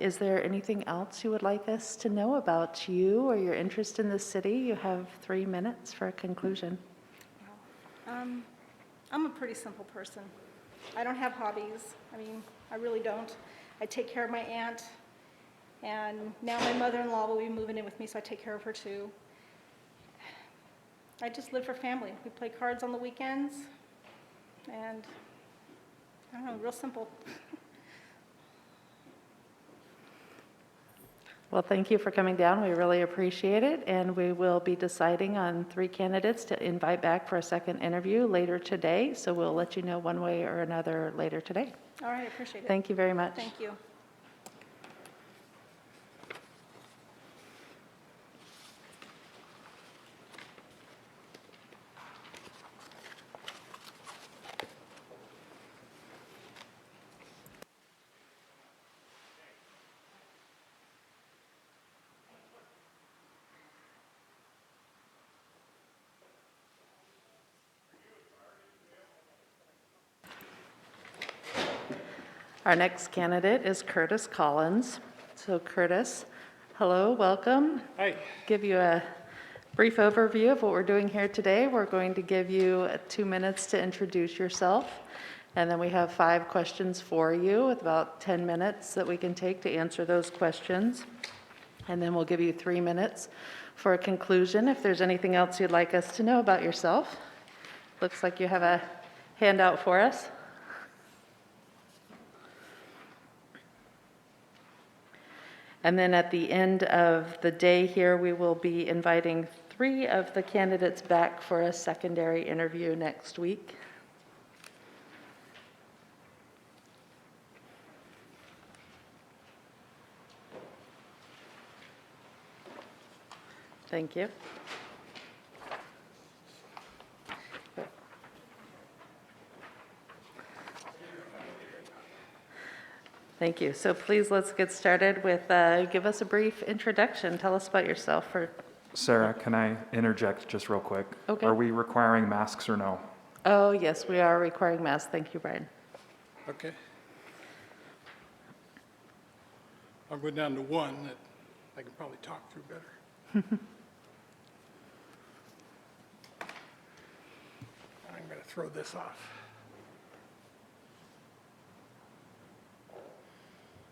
[SPEAKER 1] Is there anything else you would like us to know about you or your interest in the city? You have 3 minutes for a conclusion.
[SPEAKER 12] I'm a pretty simple person. I don't have hobbies. I mean, I really don't. I take care of my aunt, and now my mother-in-law will be moving in with me, so I take care of her too. I just live for family. We play cards on the weekends, and I don't know, real simple.
[SPEAKER 1] Well, thank you for coming down. We really appreciate it. And we will be deciding on 3 candidates to invite back for a second interview later today. So we'll let you know one way or another later today.
[SPEAKER 12] All right, I appreciate it.
[SPEAKER 1] Thank you very much.
[SPEAKER 12] Thank you.
[SPEAKER 1] Our next candidate is Curtis Collins. So Curtis, hello, welcome.
[SPEAKER 13] Hi.
[SPEAKER 1] Give you a brief overview of what we're doing here today. We're going to give you 2 minutes to introduce yourself. And then we have 5 questions for you with about 10 minutes that we can take to answer those questions. And then we'll give you 3 minutes for a conclusion if there's anything else you'd like us to know about yourself. Looks like you have a handout for us. And then at the end of the day here, we will be inviting 3 of the candidates back for a secondary interview next week. Thank you. Thank you. So please, let's get started with, give us a brief introduction. Tell us about yourself.
[SPEAKER 2] Sarah, can I interject just real quick?
[SPEAKER 1] Okay.
[SPEAKER 2] Are we requiring masks or no?
[SPEAKER 1] Oh, yes, we are requiring masks. Thank you, Brian.
[SPEAKER 13] Okay. I'll go down to 1 that I can probably talk through better. I'm going to throw this off.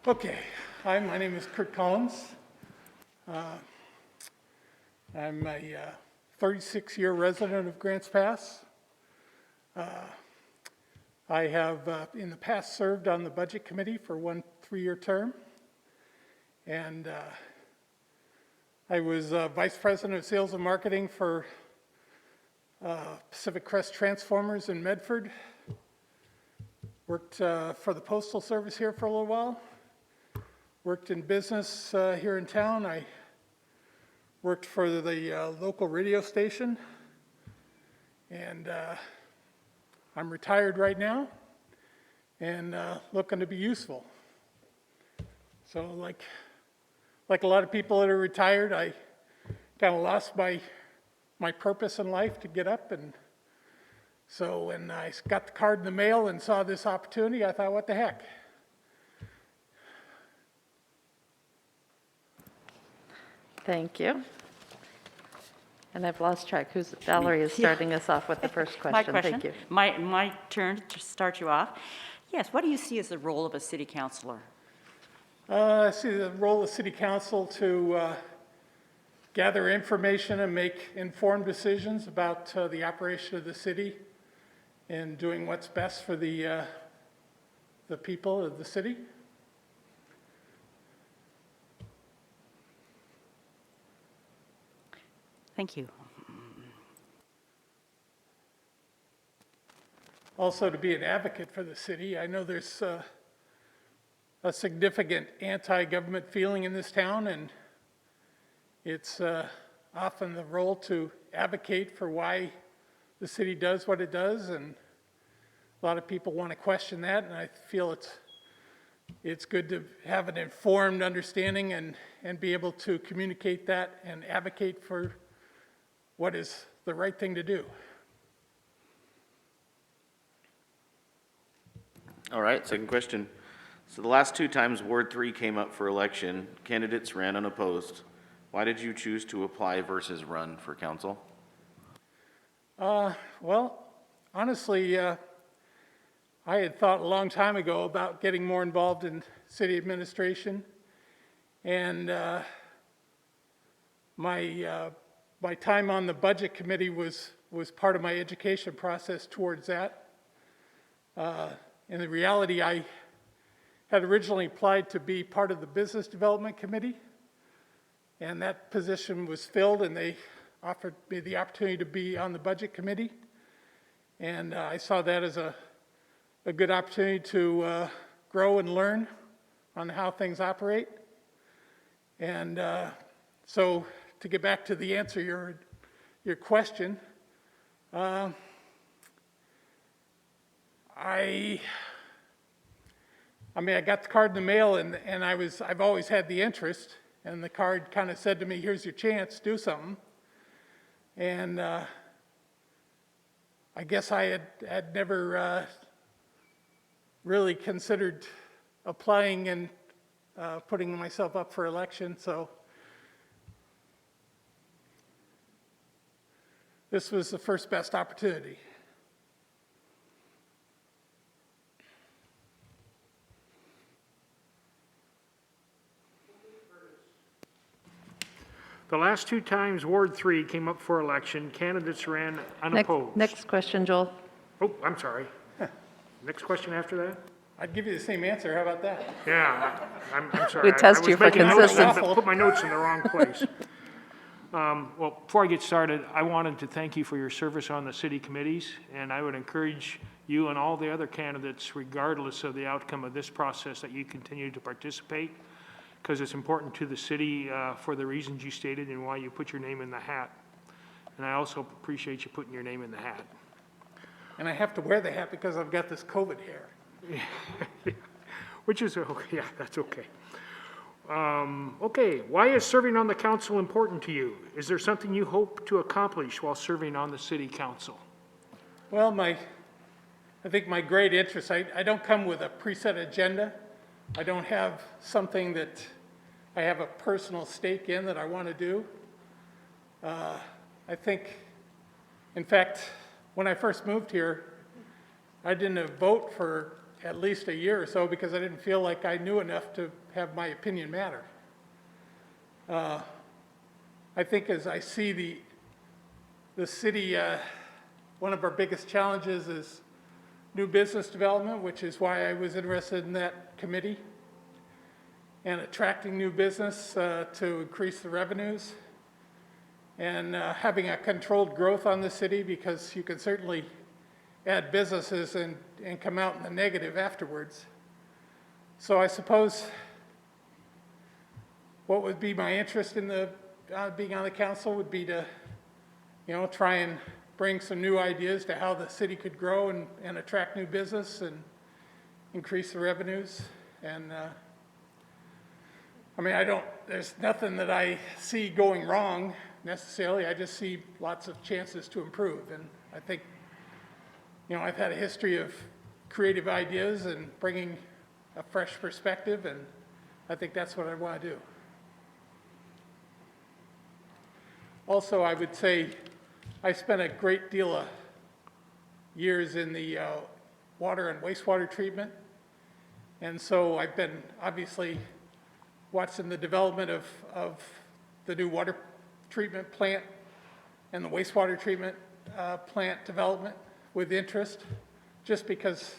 [SPEAKER 13] Okay. Hi, my name is Kurt Collins. I'm a 36-year resident of Grants Pass. I have in the past served on the Budget Committee for 1 3-year term. And I was Vice President of Sales and Marketing for Pacific Crest Transformers in Medford. Worked for the Postal Service here for a little while. Worked in business here in town. I worked for the local radio station. And I'm retired right now and looking to be useful. So like a lot of people that are retired, I kind of lost my purpose in life to get up and So when I got the card in the mail and saw this opportunity, I thought, what the heck?
[SPEAKER 1] Thank you. And I've lost track. Valerie is starting us off with the first question.
[SPEAKER 6] My question.
[SPEAKER 1] Thank you.
[SPEAKER 6] My turn to start you off. Yes, what do you see as the role of a city councilor?
[SPEAKER 13] I see the role of city council to gather information and make informed decisions about the operation of the city and doing what's best for the people of the city.
[SPEAKER 6] Thank you.
[SPEAKER 13] Also to be an advocate for the city. I know there's a significant anti-government feeling in this town, and it's often the role to advocate for why the city does what it does, and a lot of people want to question that, and I feel it's good to have an informed understanding and be able to communicate that and advocate for what is the right thing to do.
[SPEAKER 7] All right, second question. So the last 2 times Ward 3 came up for election, candidates ran unopposed. Why did you choose to apply versus run for council?
[SPEAKER 13] Well, honestly, I had thought a long time ago about getting more involved in city administration, and my time on the budget committee was part of my education process towards that. In the reality, I had originally applied to be part of the business development committee, and that position was filled, and they offered me the opportunity to be on the budget committee. And I saw that as a good opportunity to grow and learn on how things operate. And so to get back to the answer your question, I mean, I got the card in the mail, and I've always had the interest, and the card kind of said to me, here's your chance, do something. And I guess I had never really considered applying and putting myself up for election, so this was the first best opportunity.
[SPEAKER 8] The last 2 times Ward 3 came up for election, candidates ran unopposed.
[SPEAKER 1] Next question, Joel.
[SPEAKER 8] Oh, I'm sorry. Next question after that?
[SPEAKER 13] I'd give you the same answer, how about that?
[SPEAKER 8] Yeah, I'm sorry.
[SPEAKER 1] We test you for
[SPEAKER 8] I was making notes and
[SPEAKER 13] consistency.
[SPEAKER 8] put my notes in the wrong place. Well, before I get started, I wanted to thank you for your service on the city committees, and I would encourage you and all the other candidates, regardless of the outcome of this process, that you continue to participate, because it's important to the city for the reasons you stated and why you put your name in the hat. And I also appreciate you putting your name in the hat.
[SPEAKER 13] And I have to wear the hat because I've got this COVID hair.
[SPEAKER 8] Which is, okay, yeah, that's okay. Okay, why is serving on the council important to you? Is there something you hope to accomplish while serving on the city council?
[SPEAKER 13] Well, I think my great interest, I don't come with a preset agenda. I don't have something that I have a personal stake in that I want to do. I think, in fact, when I first moved here, I didn't vote for at least a year or so because I didn't feel like I knew enough to have my opinion matter. I think as I see the city, one of our biggest challenges is new business development, which is why I was interested in that committee, and attracting new business to increase the revenues, and having a controlled growth on the city, because you can certainly add businesses and come out in the negative afterwards. So I suppose what would be my interest in being on the council would be to, try and bring some new ideas to how the city could grow and attract new business and increase the revenues. And I mean, there's nothing that I see going wrong necessarily. I just see lots of chances to improve. And I think I've had a history of creative ideas and bringing a fresh perspective, and I think that's what I want to do. Also, I would say I spent a great deal of years in the water and wastewater treatment, and so I've been obviously watching the development of the new water treatment plant and the wastewater treatment plant development with interest, just because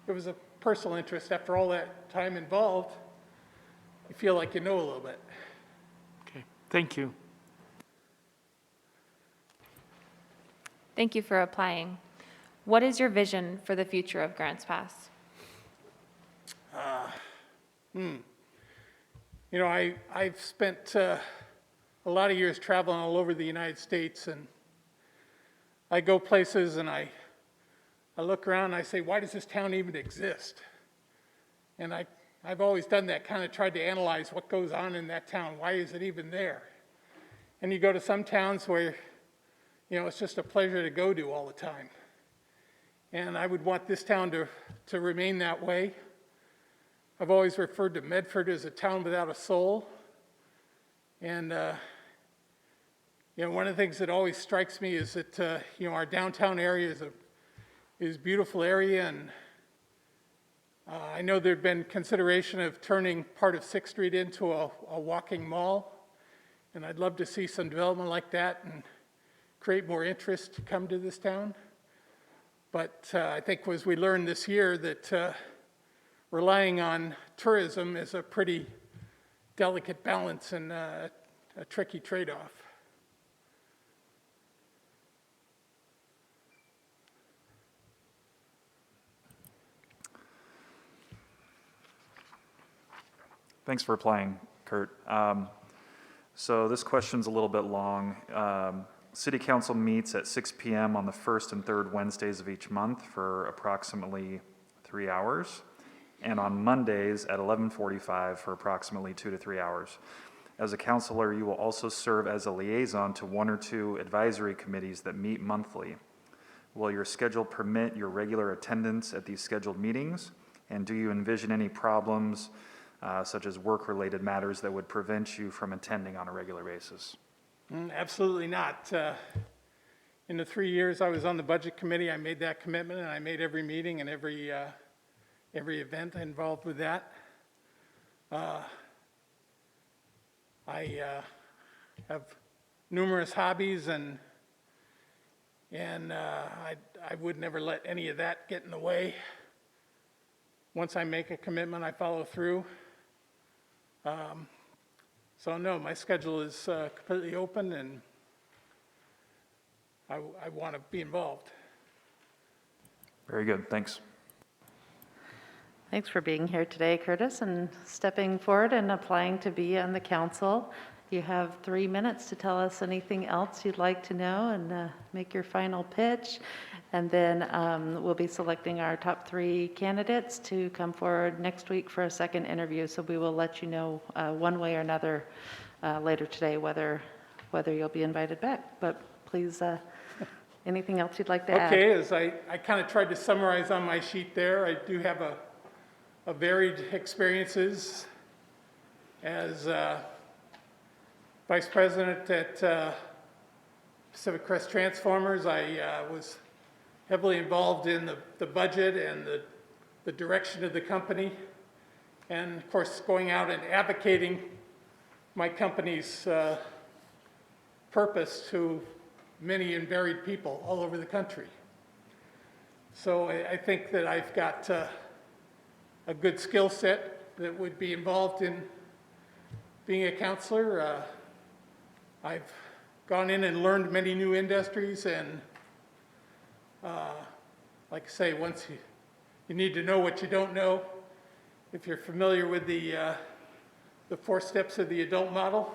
[SPEAKER 13] it was a personal interest. After all that time involved, you feel like you know a little bit.
[SPEAKER 8] Okay, thank you.
[SPEAKER 10] Thank you for applying. What is your vision for the future of Grants Pass?
[SPEAKER 13] I've spent a lot of years traveling all over the United States, and I go places and I look around and I say, why does this town even exist? And I've always done that, kind of tried to analyze what goes on in that town. Why is it even there? And you go to some towns where, it's just a pleasure to go to all the time. And I would want this town to remain that way. I've always referred to Medford as a town without a soul. And, one of the things that always strikes me is that, our downtown area is a beautiful area. And I know there'd been consideration of turning part of 6th Street into a walking mall. And I'd love to see some development like that and create more interest to come to this town. But I think as we learned this year that relying on tourism is a pretty delicate balance and a tricky trade-off.
[SPEAKER 2] Thanks for applying, Kurt. So this question's a little bit long. City Council meets at 6 p.m. on the first and third Wednesdays of each month for approximately 3 hours, and on Mondays at 11:45 for approximately 2 to 3 hours. As a councilor, you will also serve as a liaison to 1 or 2 advisory committees that meet monthly. Will your schedule permit your regular attendance at these scheduled meetings? And do you envision any problems, such as work-related matters, that would prevent you from attending on a regular basis?
[SPEAKER 13] Absolutely not. In the 3 years I was on the budget committee, I made that commitment, and I made every meeting and every event involved with that. I have numerous hobbies, and I would never let any of that get in the way. Once I make a commitment, I follow through. So no, my schedule is completely open, and I want to be involved.
[SPEAKER 2] Very good, thanks.
[SPEAKER 1] Thanks for being here today, Curtis, and stepping forward and applying to be on the council. You have 3 minutes to tell us anything else you'd like to know and make your final pitch. And then we'll be selecting our top 3 candidates to come forward next week for a second interview. So we will let you know one way or another later today whether you'll be invited back. But please, anything else you'd like to add?
[SPEAKER 13] Okay, as I kind of tried to summarize on my sheet there, I do have a varied experiences as Vice President at Pacific Crest Transformers. I was heavily involved in the budget and the direction of the company, and of course going out and advocating my company's purpose to many and varied people all over the country. So I think that I've got a good skill set that would be involved in being a counselor. I've gone in and learned many new industries, and like I say, once you need to know what you don't know. If you're familiar with the 4 steps of the adult model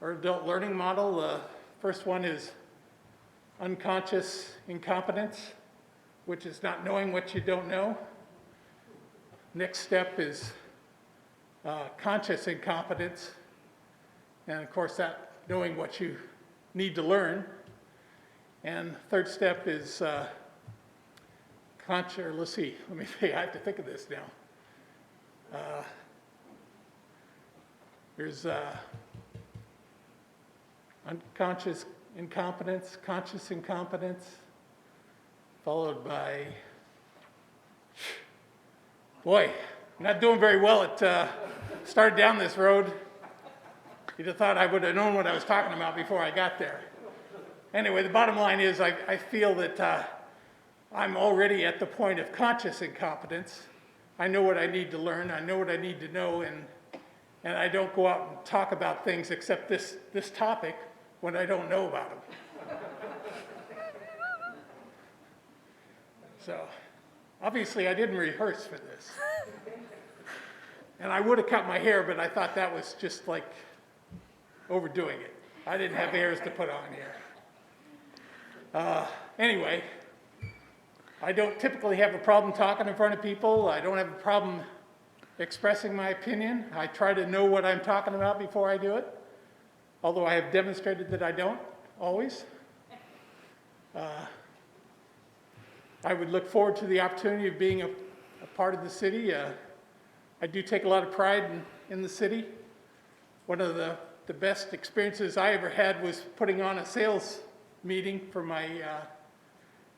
[SPEAKER 13] or adult learning model, the first one is unconscious incompetence, which is not knowing what you don't know. Next step is conscious incompetence, and of course that knowing what you need to learn. And third step is let's see, let me think, I have to think of this now. There's unconscious incompetence, conscious incompetence, followed by, boy, I'm not doing very well at, started down this road. You'd have thought I would have known what I was talking about before I got there. Anyway, the bottom line is I feel that I'm already at the point of conscious incompetence. I know what I need to learn, I know what I need to know, and I don't go out and talk about things except this topic when I don't know about them. So, obviously I didn't rehearse for this. And I would have cut my hair, but I thought that was just like overdoing it. I didn't have hairs to put on here. Anyway, I don't typically have a problem talking in front of people. I don't have a problem expressing my opinion. I try to know what I'm talking about before I do it, although I have demonstrated that I don't always. I would look forward to the opportunity of being a part of the city. I do take a lot of pride in the city. One of the best experiences I ever had was putting on a sales meeting for my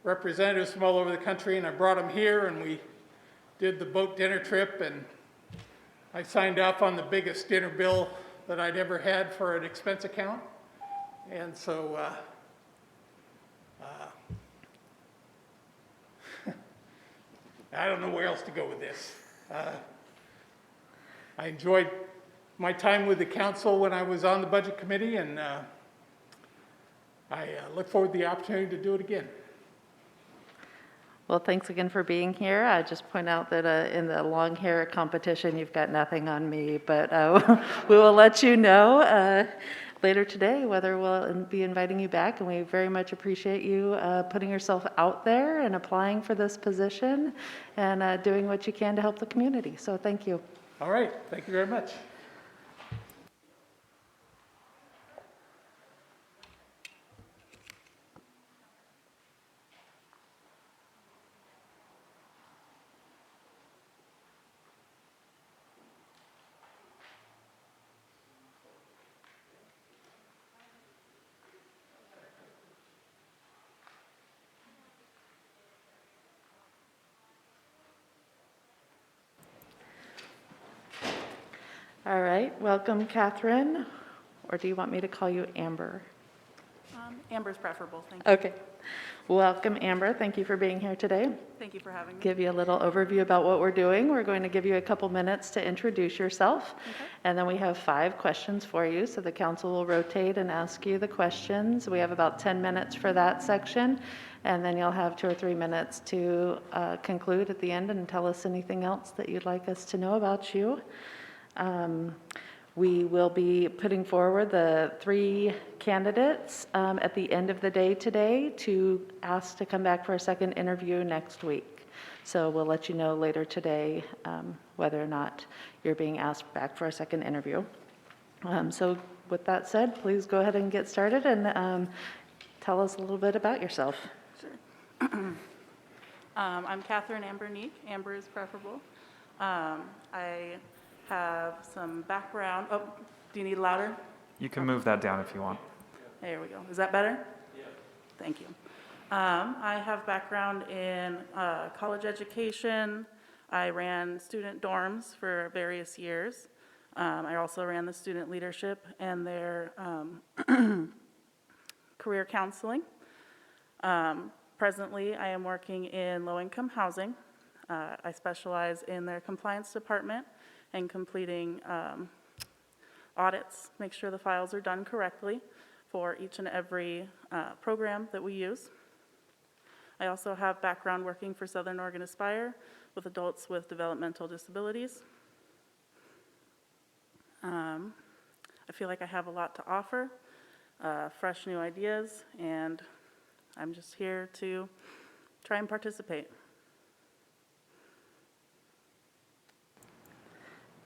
[SPEAKER 13] representatives from all over the country, and I brought them here, and we did the boat dinner trip, and I signed off on the biggest dinner bill that I'd ever had for an expense account. And so I don't know where else to go with this. I enjoyed my time with the council when I was on the budget committee, and I look forward to the opportunity to do it again.
[SPEAKER 1] Well, thanks again for being here. I just point out that in the long hair competition, you've got nothing on me, but we will let you know later today whether we'll be inviting you back, and we very much appreciate you putting yourself out there and applying for this position and doing what you can to help the community. So thank you.
[SPEAKER 13] All right, thank you very much.
[SPEAKER 1] All right, welcome, Catherine, or do you want me to call you Amber?
[SPEAKER 14] Amber's preferable, thank you.
[SPEAKER 1] Okay, welcome, Amber. Thank you for being here today.
[SPEAKER 14] Thank you for having me.
[SPEAKER 1] Give you a little overview about what we're doing. We're going to give you a couple minutes to introduce yourself, and then we have 5 questions for you, so the council will rotate and ask you the questions. We have about 10 minutes for that section, and then you'll have 2 or 3 minutes to conclude at the end and tell us anything else that you'd like us to know about you. We will be putting forward the 3 candidates at the end of the day today to ask to come back for a second interview next week. So we'll let you know later today whether or not you're being asked back for a second interview. So with that said, please go ahead and get started and tell us a little bit about yourself.
[SPEAKER 14] Sure. I'm Catherine Amber-Neek. Amber is preferable. I have some background. Oh, do you need louder?
[SPEAKER 2] You can move that down if you want.
[SPEAKER 14] There we go. Is that better? Yeah. Thank you. I have background in college education. I ran student dorms for various years. I also ran the student leadership and their career counseling. Presently, I am working in low-income housing. I specialize in their compliance department and completing audits, make sure the files are done correctly for each and every program that we use. I also have background working for Southern Oregon Aspire with adults with developmental disabilities. I feel like I have a lot to offer, fresh new ideas, and I'm just here to try and participate.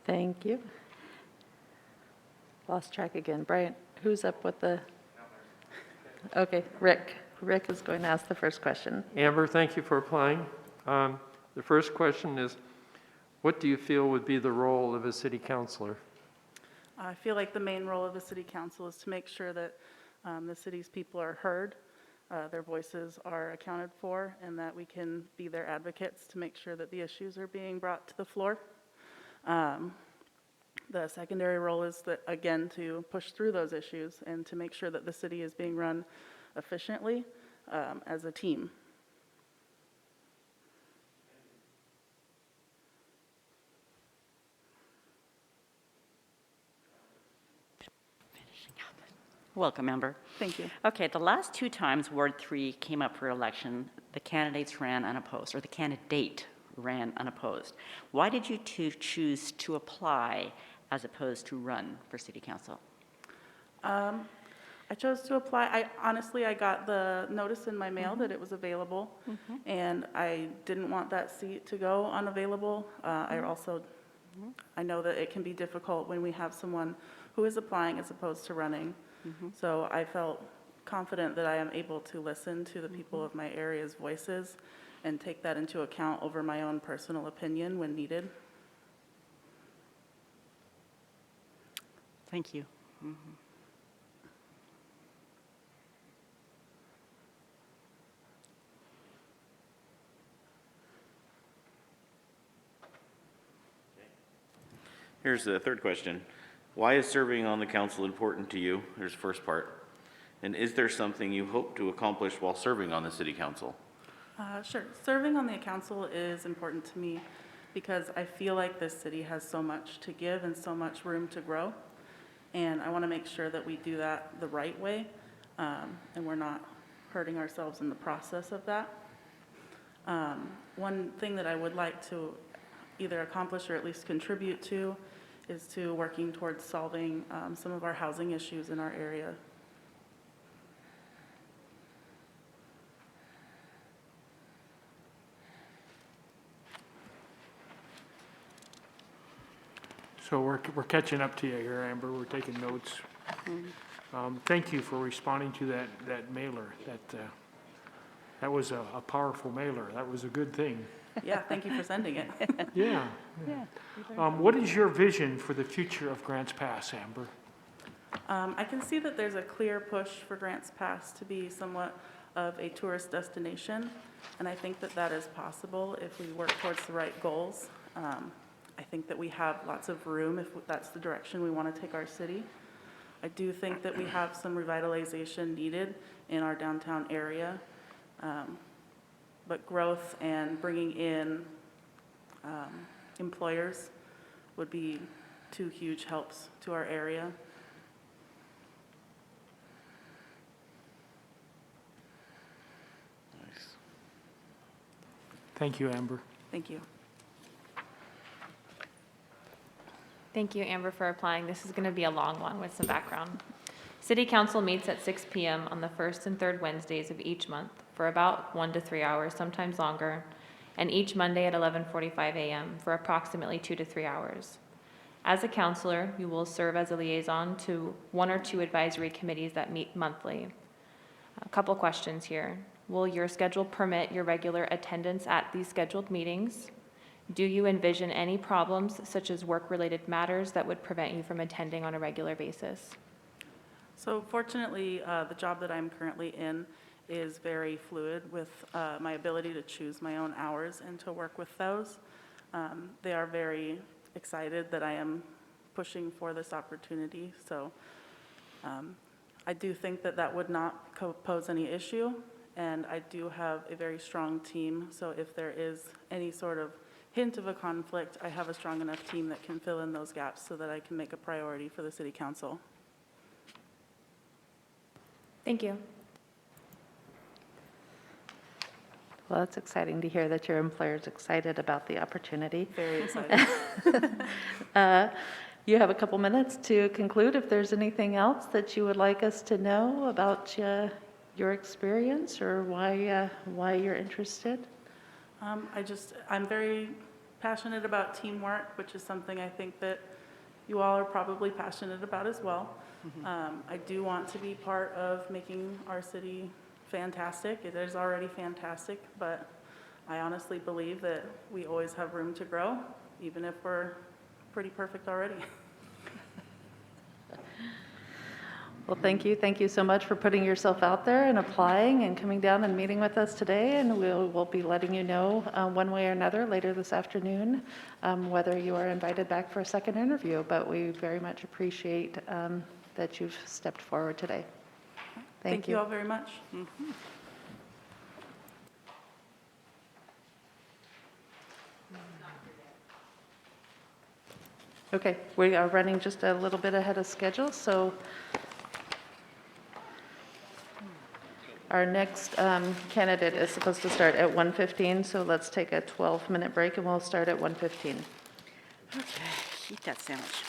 [SPEAKER 1] Thank you. Lost track again. Brian, who's up with the? Okay, Rick. Rick is going to ask the first question.
[SPEAKER 5] Amber, thank you for applying. The first question is, what do you feel would be the role of a city councilor?
[SPEAKER 14] I feel like the main role of the city council is to make sure that the city's people are heard, their voices are accounted for, and that we can be their advocates to make sure that the issues are being brought to the floor. The secondary role is that, again, to push through those issues and to make sure that the city is being run efficiently as a team.
[SPEAKER 6] Welcome, member.
[SPEAKER 14] Thank you.
[SPEAKER 6] Okay, the last two times Ward 3 came up for election, the candidates ran unopposed, or the candidate ran unopposed. Why did you choose to apply as opposed to run for city council?
[SPEAKER 14] I chose to apply. Honestly, I got the notice in my mail that it was available, and I didn't want that seat to go unavailable. I know that it can be difficult when we have someone who is applying as opposed to running. So I felt confident that I am able to listen to the people of my area's voices and take that into account over my own personal opinion when needed.
[SPEAKER 6] Thank you.
[SPEAKER 7] Here's the third question. Why is serving on the council important to you? There's the first part. And is there something you hope to accomplish while serving on the city council?
[SPEAKER 14] Sure. Serving on the council is important to me because I feel like this city has so much to give and so much room to grow. And I want to make sure that we do that the right way and we're not hurting ourselves in the process of that. One thing that I would like to either accomplish or at least contribute to is to working towards solving some of our housing issues in our area.
[SPEAKER 8] So we're catching up to you here, Amber. We're taking notes. Thank you for responding to that mailer. That was a powerful mailer. That was a good thing.
[SPEAKER 14] Yeah, thank you for sending it.
[SPEAKER 8] Yeah. What is your vision for the future of Grants Pass, Amber?
[SPEAKER 14] I can see that there's a clear push for Grants Pass to be somewhat of a tourist destination, and I think that that is possible if we work towards the right goals. I think that we have lots of room if that's the direction we want to take our city. I do think that we have some revitalization needed in our downtown area, but growth and bringing in employers would be two huge helps to our area.
[SPEAKER 7] Nice.
[SPEAKER 8] Thank you, Amber.
[SPEAKER 14] Thank you.
[SPEAKER 10] Thank you, Amber, for applying. This is going to be a long one with some background. City Council meets at 6 p.m. on the first and third Wednesdays of each month for about 1 to 3 hours, sometimes longer, and each Monday at 11:45 a.m. for approximately 2 to 3 hours. As a councilor, you will serve as a liaison to 1 or 2 advisory committees that meet monthly. A couple questions here. Will your schedule permit your regular attendance at these scheduled meetings? Do you envision any problems, such as work-related matters, that would prevent you from attending on a regular basis?
[SPEAKER 14] So fortunately, the job that I'm currently in is very fluid with my ability to choose my own hours and to work with those. They are very excited that I am pushing for this opportunity. So I do think that that would not pose any issue. And I do have a very strong team. So if there is any sort of hint of a conflict, I have a strong enough team that can fill in those gaps so that I can make a priority for the city council.
[SPEAKER 10] Thank you.
[SPEAKER 1] Well, it's exciting to hear that your employer's excited about the opportunity.
[SPEAKER 14] Very excited.
[SPEAKER 1] You have a couple minutes to conclude. If there's anything else that you would like us to know about your experience or why you're interested.
[SPEAKER 14] I'm very passionate about teamwork, which is something I think that you all are probably passionate about as well. I do want to be part of making our city fantastic. It is already fantastic, but I honestly believe that we always have room to grow, even if we're pretty perfect already.
[SPEAKER 1] Well, thank you. Thank you so much for putting yourself out there and applying and coming down and meeting with us today. And we'll be letting you know one way or another later this afternoon whether you are invited back for a second interview. But we very much appreciate that you've stepped forward today.
[SPEAKER 14] Thank you all very much.
[SPEAKER 1] Okay, we are running just a little bit ahead of schedule, so our next candidate is supposed to start at 1:15, so let's take a 12-minute break and we'll start at 1:15.
[SPEAKER 6] Okay, eat that sandwich.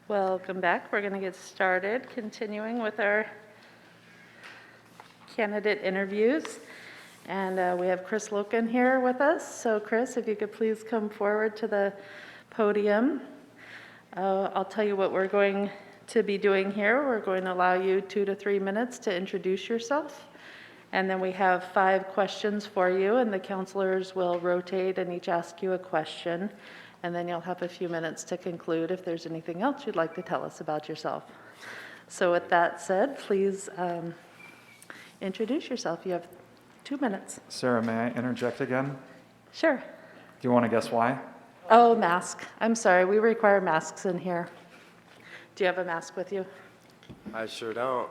[SPEAKER 1] Welcome back. We're going to get started, continuing with our candidate interviews. And we have Chris Loken here with us. So Chris, if you could please come forward to the podium. I'll tell you what we're going to be doing here. We're going to allow you 2 to 3 minutes to introduce yourself. And then we have 5 questions for you, and the counselors will rotate and each ask you a question. And then you'll have a few minutes to conclude if there's anything else you'd like to tell us about yourself. So with that said, please introduce yourself. You have 2 minutes.
[SPEAKER 2] Sarah, may I interject again?
[SPEAKER 1] Sure.
[SPEAKER 2] Do you want to guess why?
[SPEAKER 1] Oh, mask. I'm sorry, we require masks in here. Do you have a mask with you?
[SPEAKER 15] I sure don't.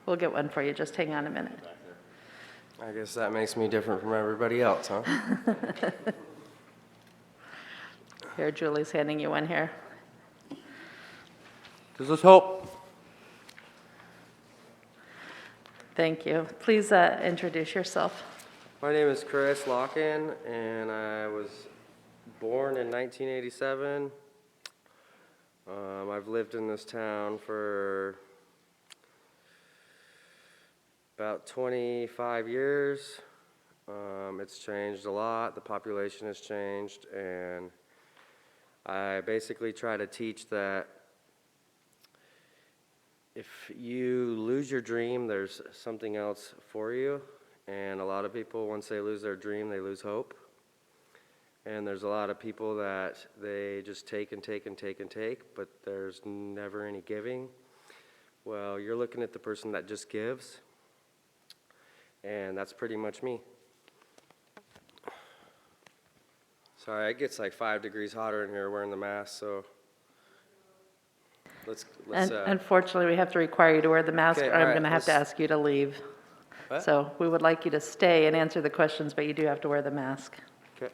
[SPEAKER 1] We'll get one for you, just hang on a minute.
[SPEAKER 15] I guess that makes me different from everybody else, huh?
[SPEAKER 1] Here, Julie's handing you one here.
[SPEAKER 15] Does this help?
[SPEAKER 1] Thank you. Please introduce yourself.
[SPEAKER 15] My name is Chris Locken, and I was born in 1987. I've lived in this town for about 25 years. It's changed a lot. The population has changed, and I basically try to teach that if you lose your dream, there's something else for you. And a lot of people, once they lose their dream, they lose hope. And there's a lot of people that they just take and take and take and take, but there's never any giving. Well, you're looking at the person that just gives, and that's pretty much me. Sorry, it gets like 5 degrees hotter in here wearing the mask, so let's
[SPEAKER 1] Unfortunately, we have to require you to wear the mask,
[SPEAKER 15] Okay,
[SPEAKER 1] or I'm
[SPEAKER 15] all right,
[SPEAKER 1] going to have to
[SPEAKER 15] let's-
[SPEAKER 1] ask you to leave.
[SPEAKER 15] What?
[SPEAKER 1] So we would like you to stay and answer the questions, but you do have to wear the mask.
[SPEAKER 15] Okay.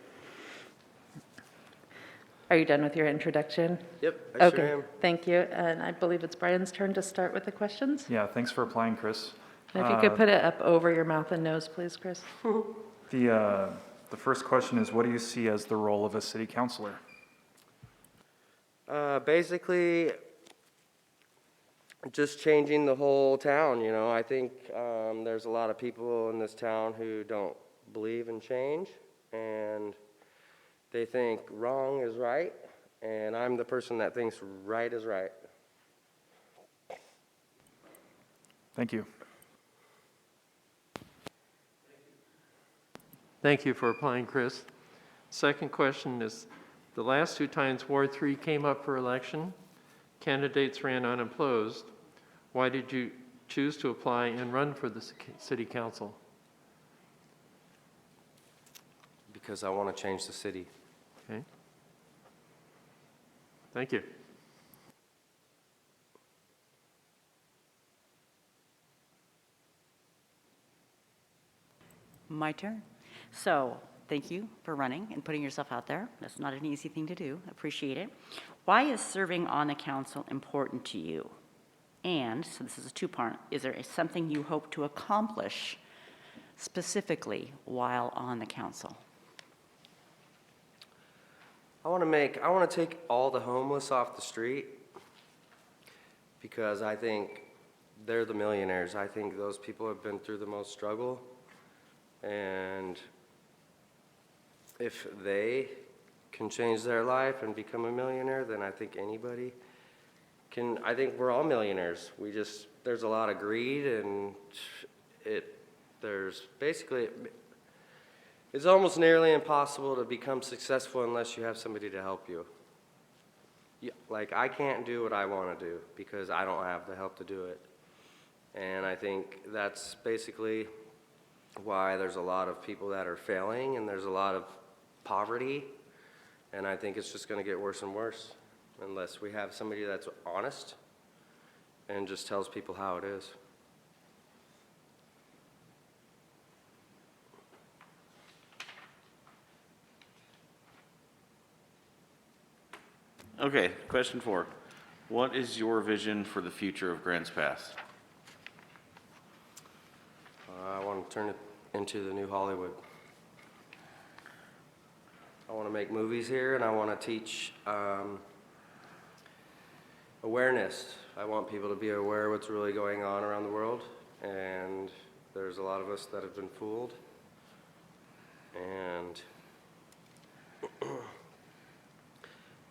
[SPEAKER 1] Are you done with your introduction?
[SPEAKER 15] Yep, I
[SPEAKER 1] Okay,
[SPEAKER 15] sure am.
[SPEAKER 1] thank you. And I believe it's Brian's turn to start with the questions.
[SPEAKER 2] Yeah, thanks for applying, Chris.
[SPEAKER 1] And if you could put it up over your mouth and nose, please, Chris.
[SPEAKER 2] The first question is, what do you see as the role of a city councilor?
[SPEAKER 15] Basically, just changing the whole town, you know. I think there's a lot of people in this town who don't believe in change, and they think wrong is right, and I'm the person that thinks right is right.
[SPEAKER 2] Thank you.
[SPEAKER 5] Thank you for applying, Chris. Second question is, the last 2 times Ward 3 came up for election, candidates ran unopposed. Why did you choose to apply and run for the city council?
[SPEAKER 15] Because I want to change the city.
[SPEAKER 5] Okay. Thank you.
[SPEAKER 6] My turn. So, thank you for running and putting yourself out there. That's not an easy thing to do. Appreciate it. Why is serving on the council important to you? And, so this is a 2-part, is there something you hope to accomplish specifically while on the council?
[SPEAKER 15] I want to take all the homeless off the street because I think they're the millionaires. I think those people have been through the most struggle, and if they can change their life and become a millionaire, then I think anybody can. I think we're all millionaires. There's a lot of greed, and there's basically, it's almost nearly impossible to become successful unless you have somebody to help you. Like, I can't do what I want to do because I don't have the help to do it. And I think that's basically why there's a lot of people that are failing, and there's a lot of poverty, and I think it's just going to get worse and worse unless we have somebody that's honest and just tells people how it is.
[SPEAKER 7] Okay, question 4. What is your vision for the future of Grants Pass?
[SPEAKER 15] I want to turn it into the new Hollywood. I want to make movies here, and I want to teach awareness. I want people to be aware of what's really going on around the world, and there's a lot of us that have been fooled. And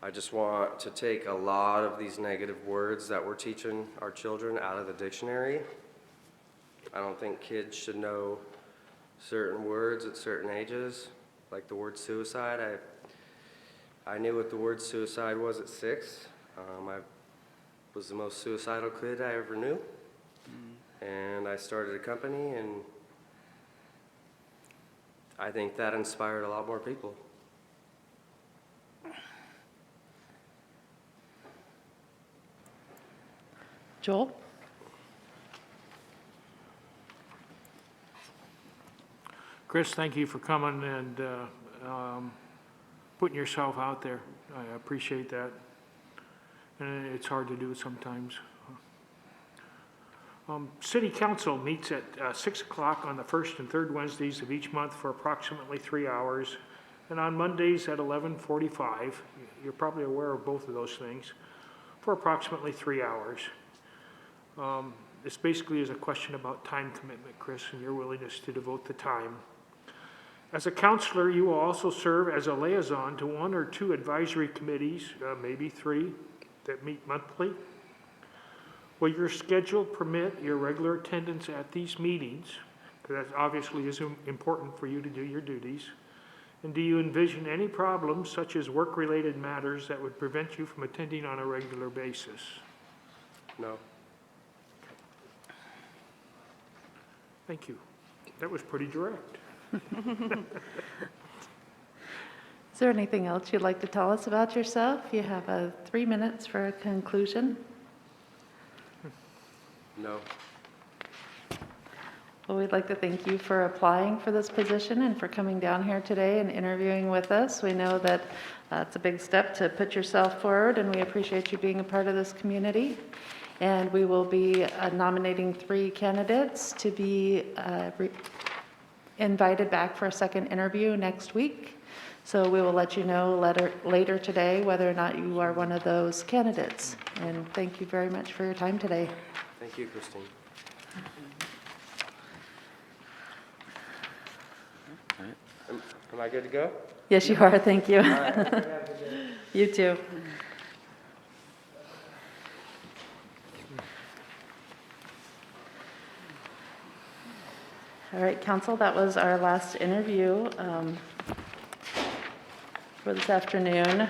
[SPEAKER 15] I just want to take a lot of these negative words that we're teaching our children out of the dictionary. I don't think kids should know certain words at certain ages, like the word suicide. I knew what the word suicide was at 6. I was the most suicidal kid I ever knew. And I started a company, and I think that inspired a lot more people.
[SPEAKER 1] Joel?
[SPEAKER 8] Chris, thank you for coming and putting yourself out there. I appreciate that. And it's hard to do sometimes. City Council meets at 6 o'clock on the first and third Wednesdays of each month for approximately 3 hours, and on Mondays at 11:45. You're probably aware of both of those things, for approximately 3 hours. This basically is a question about time commitment, Chris, and your willingness to devote the time. As a counselor, you will also serve as a liaison to 1 or 2 advisory committees, maybe 3, that meet monthly. Will your schedule permit your regular attendance at these meetings? Because that obviously is important for you to do your duties. And do you envision any problems, such as work-related matters, that would prevent you from attending on a regular basis?
[SPEAKER 15] No.
[SPEAKER 8] Thank you. That was pretty direct.
[SPEAKER 1] Is there anything else you'd like to tell us about yourself? You have 3 minutes for a conclusion.
[SPEAKER 15] No.
[SPEAKER 1] Well, we'd like to thank you for applying for this position and for coming down here today and interviewing with us. We know that it's a big step to put yourself forward, and we appreciate you being a part of this community. And we will be nominating 3 candidates to be invited back for a second interview next week. So we will let you know later today whether or not you are one of those candidates. And thank you very much for your time today.
[SPEAKER 15] Thank you, Christine. Am I good to go?
[SPEAKER 1] Yes, you are. Thank you.
[SPEAKER 15] All right. Have a good day.
[SPEAKER 1] You too. All right, council, that was our last interview for this afternoon.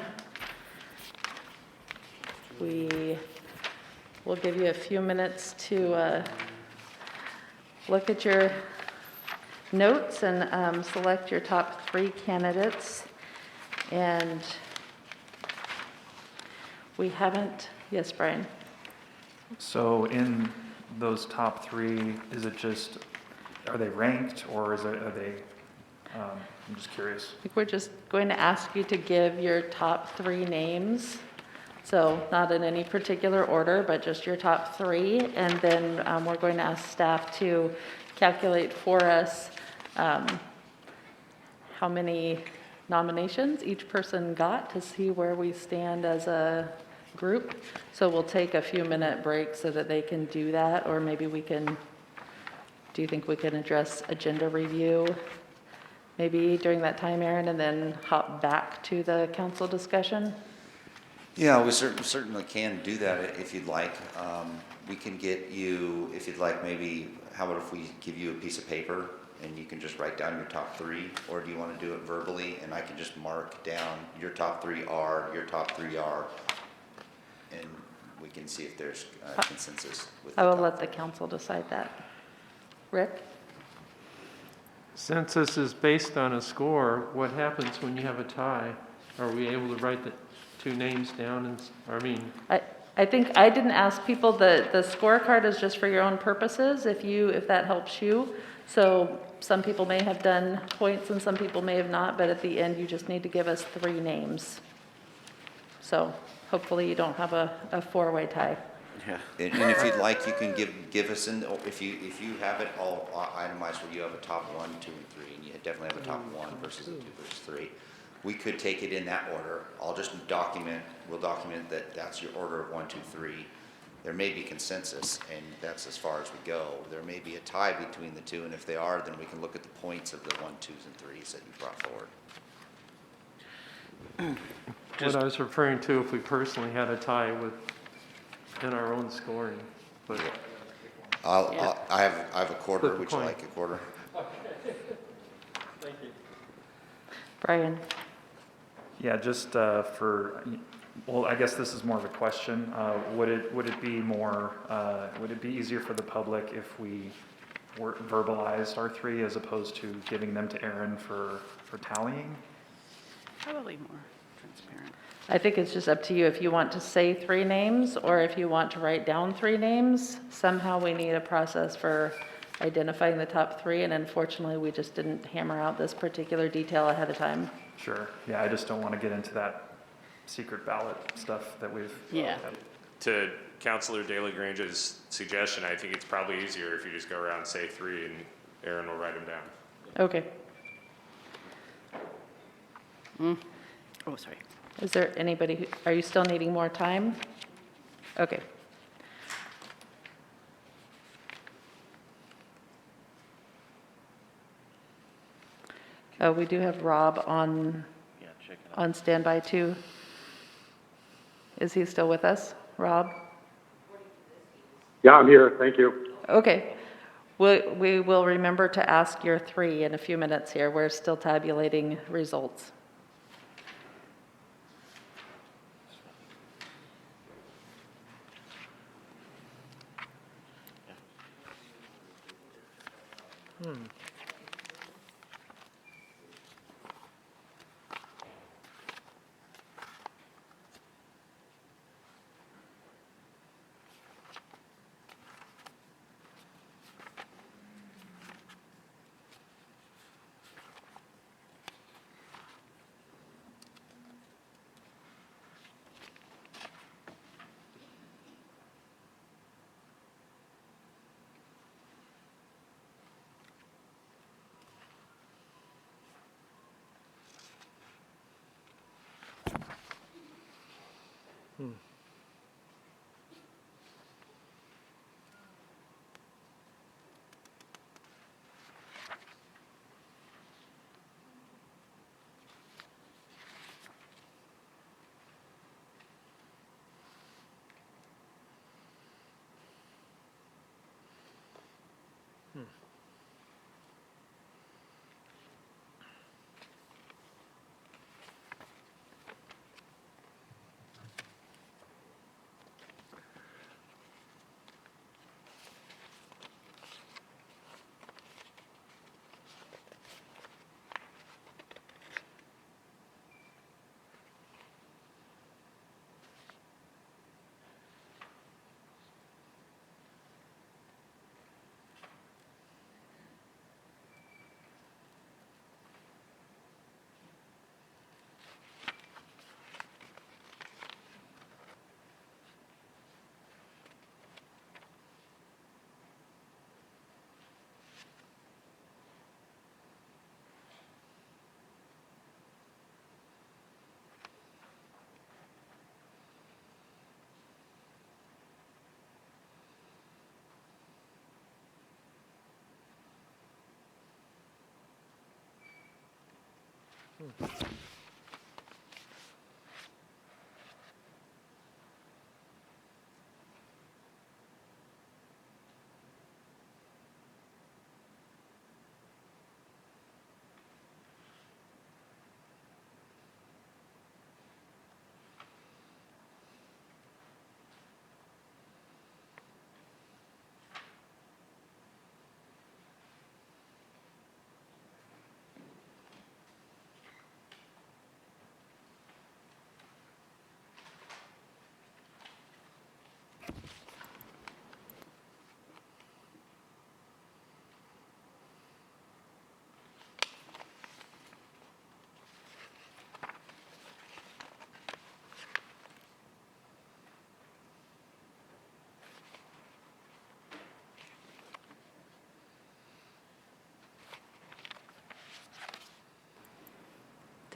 [SPEAKER 1] We will give you a few minutes to look at your notes and select your top 3 candidates. And we haven't, yes, Brian?
[SPEAKER 2] So in those top 3, is it just, are they ranked, or are they, I'm just curious.
[SPEAKER 1] I think we're just going to ask you to give your top 3 names. So not in any particular order, but just your top 3. And then we're going to ask staff to calculate for us how many nominations each person got to see where we stand as a group. So we'll take a few minute break so that they can do that, or maybe we can, do you think we can address agenda review maybe during that time, Aaron, and then hop back to the council discussion?
[SPEAKER 3] Yeah, we certainly can do that if you'd like. We can get you, if you'd like, maybe, how about if we give you a piece of paper and you can just write down your top 3, or do you want to do it verbally and I can just mark down your top 3 are, your top 3 are, and we can see if there's consensus with the
[SPEAKER 1] I will
[SPEAKER 3] top
[SPEAKER 1] let the council decide that. Rick?
[SPEAKER 5] Since this is based on a score, what happens when you have a tie? Are we able to write the 2 names down and,
[SPEAKER 1] I think I didn't ask people, the scorecard is just for your own purposes, if that helps you. So some people may have done points and some people may have not, but at the end, you just need to give us 3 names. So hopefully you don't have a 4-way tie.
[SPEAKER 7] Yeah.
[SPEAKER 3] And if you'd like, you can give us, if you have it all itemized where you have a top 1, 2, and 3, and you definitely have a top 1 versus a 2 versus 3. we could take it in that order. We'll document that that's your order of 1, 2, 3. There may be consensus, and that's as far as we go. There may be a tie between the two, and if they are, then we can look at the points of the 1, 2s, and 3s that you brought forward.
[SPEAKER 5] What I was referring to, if we personally had a tie in our own scoring, but
[SPEAKER 3] I have a quarter.
[SPEAKER 5] Flip a
[SPEAKER 3] Would you
[SPEAKER 5] coin.
[SPEAKER 3] like a quarter?
[SPEAKER 5] Thank you.
[SPEAKER 1] Brian?
[SPEAKER 2] Yeah, just well, I guess this is more of a question. Would it be easier for the public if we verbalized our 3 as opposed to giving them to Aaron for tallying?
[SPEAKER 6] Probably more transparent.
[SPEAKER 1] I think it's just up to you if you want to say 3 names or if you want to write down 3 names. Somehow we need a process for identifying the top 3, and unfortunately, we just didn't hammer out this particular detail ahead of time.
[SPEAKER 2] Sure. Yeah, I just don't want to get into that secret ballot stuff that we've.
[SPEAKER 6] Yeah.
[SPEAKER 16] To Councilor De La Grange's suggestion, I think it's probably easier if you just go around and say 3 and Aaron will write them down.
[SPEAKER 1] Okay.
[SPEAKER 6] Oh, sorry.
[SPEAKER 1] Is there anybody, are you still needing more time? Okay. We do have Rob on standby too. Is he still with us, Rob?
[SPEAKER 17] Yeah, I'm here. Thank you.
[SPEAKER 1] Okay. We will remember to ask your 3 in a few minutes here. We're still tabulating results.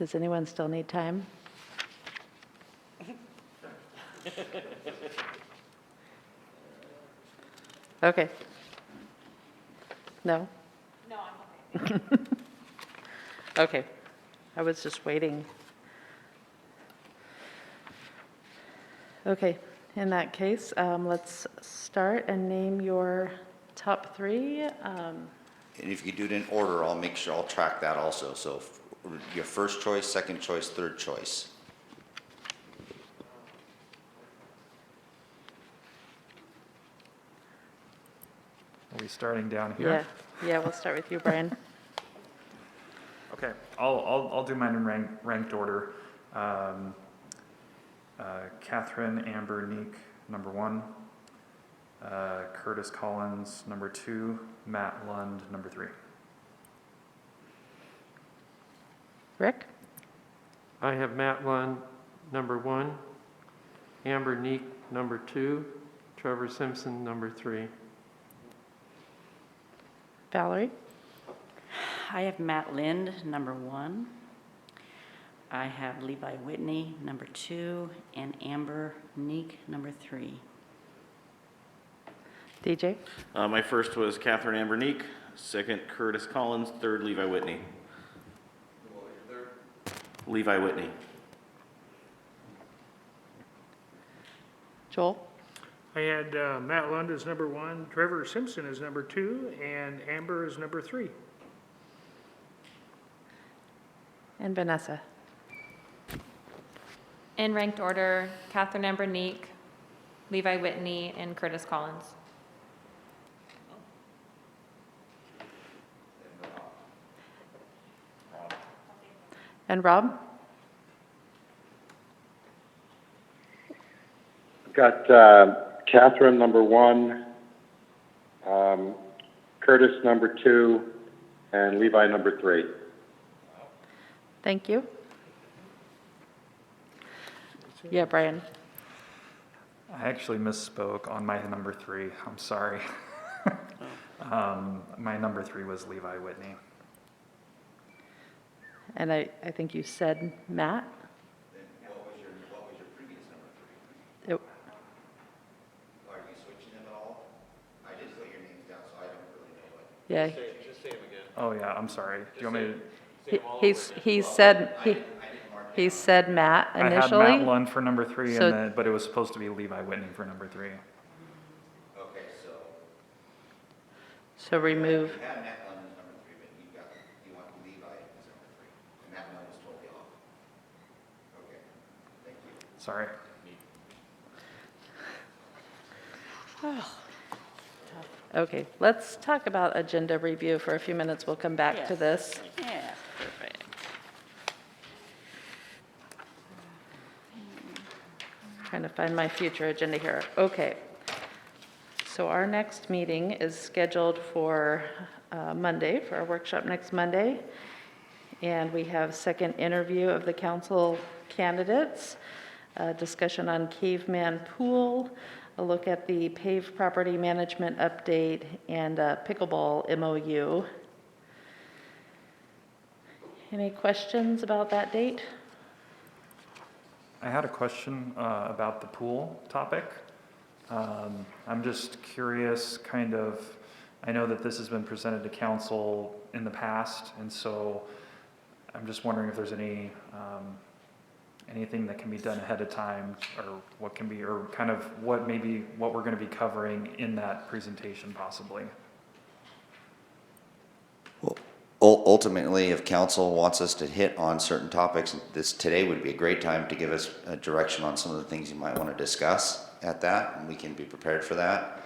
[SPEAKER 1] Does anyone still need time? Okay. No?
[SPEAKER 10] No, I'm okay.
[SPEAKER 1] Okay. I was just waiting. Okay, in that case, let's start and name your top three.
[SPEAKER 3] And if you do it in order, I'll make sure, I'll track that also. So your first choice, second choice, third choice.
[SPEAKER 2] Are we starting down here?
[SPEAKER 1] Yeah, we'll start with you, Brian.
[SPEAKER 2] Okay, I'll do mine in ranked order. Catherine Amber Neek, number 1. Curtis Collins, number 2. Matt Lund, number 3.
[SPEAKER 1] Rick?
[SPEAKER 5] I have Matt Lund, number 1, Amber Neek, number 2, Trevor Simpson, number 3.
[SPEAKER 1] Valerie?
[SPEAKER 6] I have Matt Lind, number 1. I have Levi Whitney, number 2, and Amber Neek, number 3.
[SPEAKER 1] DJ?
[SPEAKER 7] My first was Catherine Amber Neek, second Curtis Collins, third Levi Whitney. Levi Whitney.
[SPEAKER 1] Joel?
[SPEAKER 8] I had Matt Lund as number 1, Trevor Simpson as number 2, and Amber as number 3.
[SPEAKER 1] And Vanessa?
[SPEAKER 10] In ranked order, Catherine Amber Neek, Levi Whitney, and Curtis Collins.
[SPEAKER 1] And Rob?
[SPEAKER 17] Got Catherine, number 1, Curtis, number 2, and Levi, number 3.
[SPEAKER 1] Thank you. Yeah, Brian?
[SPEAKER 2] I actually misspoke on my number 3. I'm sorry. My number 3 was Levi Whitney.
[SPEAKER 1] And I think you said Matt?
[SPEAKER 3] Then what was your previous number 3?
[SPEAKER 1] It-
[SPEAKER 3] Are you switching them at all? I just put your names down, so I don't really know what.
[SPEAKER 1] Yeah.
[SPEAKER 9] Just say them again.
[SPEAKER 2] Oh, yeah, I'm sorry. Do you want me to?
[SPEAKER 1] He said Matt
[SPEAKER 2] I had
[SPEAKER 1] initially.
[SPEAKER 2] Matt Lund for number 3,
[SPEAKER 1] So-
[SPEAKER 2] and then, but it was supposed to be Levi Whitney for number 3.
[SPEAKER 3] Okay, so.
[SPEAKER 1] So remove,
[SPEAKER 3] You had Matt Lund as number 3, but you want Levi as number 3, and that one was totally off. Okay, thank you.
[SPEAKER 2] Sorry.
[SPEAKER 1] okay, let's talk about agenda review for a few minutes. We'll come back to
[SPEAKER 6] Yes.
[SPEAKER 1] this.
[SPEAKER 6] Yeah, perfect.
[SPEAKER 1] Trying to find my future agenda here. Okay. So our next meeting is scheduled for Monday, for our workshop next Monday. And we have second interview of the council candidates, a discussion on Caveman Pool, a look at the paved property management update, and a pickleball MOU. Any questions about that date?
[SPEAKER 2] I had a question about the pool topic. I'm just curious, kind of, I know that this has been presented to council in the past, and so I'm just wondering if there's anything that can be done ahead of time, or what can be, or kind of what we're going to be covering in that presentation possibly.
[SPEAKER 3] Well, ultimately, if council wants us to hit on certain topics, today would be a great time to give us a direction on some of the things you might want to discuss at that, and we can be prepared for that.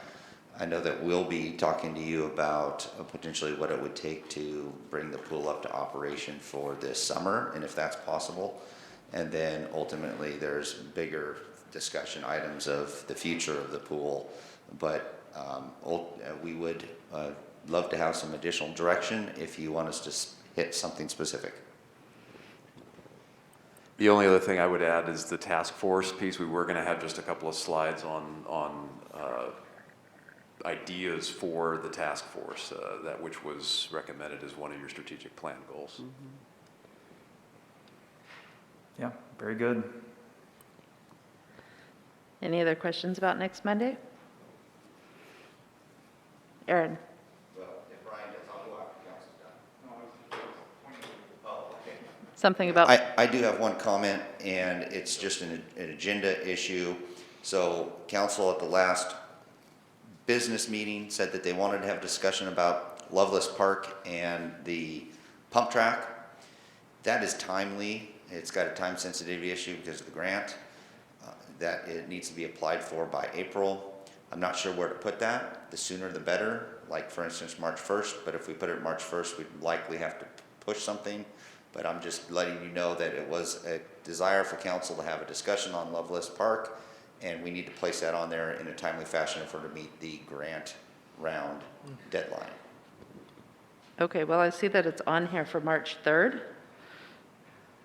[SPEAKER 3] I know that we'll be talking to you about potentially what it would take to bring the pool up to operation for this summer, and if that's possible. And then ultimately, there's bigger discussion items of the future of the pool. But we would love to have some additional direction if you want us to hit something specific.
[SPEAKER 18] The only other thing I would add is the task force piece. We were going to have just a couple of slides on ideas for the task force, that which was recommended as one of your strategic plan goals.
[SPEAKER 2] Yeah, very good.
[SPEAKER 1] Any other questions about next Monday? Aaron?
[SPEAKER 3] Well, if Brian does, I'll go after council's done. Oh, okay.
[SPEAKER 1] Something about,
[SPEAKER 3] I do have one comment, and it's just an agenda issue. So council at the last business meeting said that they wanted to have discussion about Loveless Park and the pump track. That is timely. It's got a time sensitivity issue because of the grant, that it needs to be applied for by April. I'm not sure where to put that. The sooner the better, like for instance, March 1st, but if we put it March 1st, we'd likely have to push something. But I'm just letting you know that it was a desire for council to have a discussion on Loveless Park, and we need to place that on there in a timely fashion for to meet the grant round deadline.
[SPEAKER 1] okay, well, I see that it's on here for March 3rd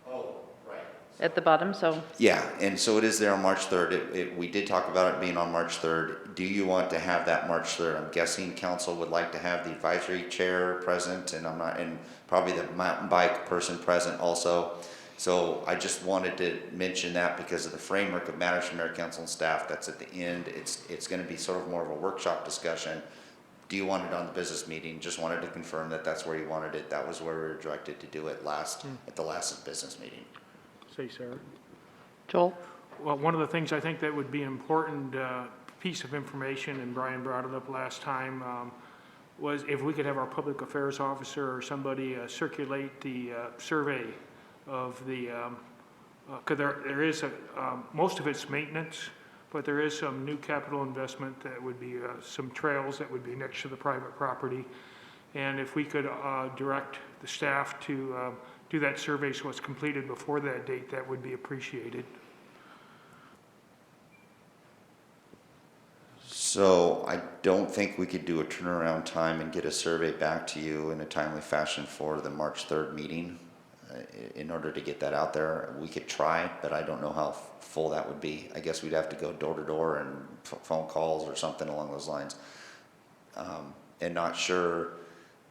[SPEAKER 3] Oh, right.
[SPEAKER 1] at the bottom, so
[SPEAKER 3] Yeah, and so it is there on March 3rd. We did talk about it being on March 3rd. Do you want to have that March 3rd? I'm guessing council would like to have the advisory chair present, and and probably the mountain bike person present also. So I just wanted to mention that because of the framework of matters from mayor, council, and staff. That's at the end. It's gonna be sort of more of a workshop discussion. Do you want it on the business meeting? Just wanted to confirm that that's where you wanted it. That was where we were directed to do it at the last business meeting.
[SPEAKER 8] Say, Sarah.
[SPEAKER 1] Joel?
[SPEAKER 8] Well, one of the things I think that would be an important piece of information, and Brian brought it up last time, was if we could have our public affairs officer or somebody circulate the survey of the, because there is most of it's maintenance, but there is some new capital investment that would be some trails that would be next to the private property. And if we could direct the staff to do that survey so it's completed before that date, that would be appreciated.
[SPEAKER 3] So I don't think we could do a turnaround time and get a survey back to you in a timely fashion for the March 3rd meeting. In order to get that out there, we could try, but I don't know how full that would be. I guess we'd have to go door to door and phone calls or something along those lines. And not sure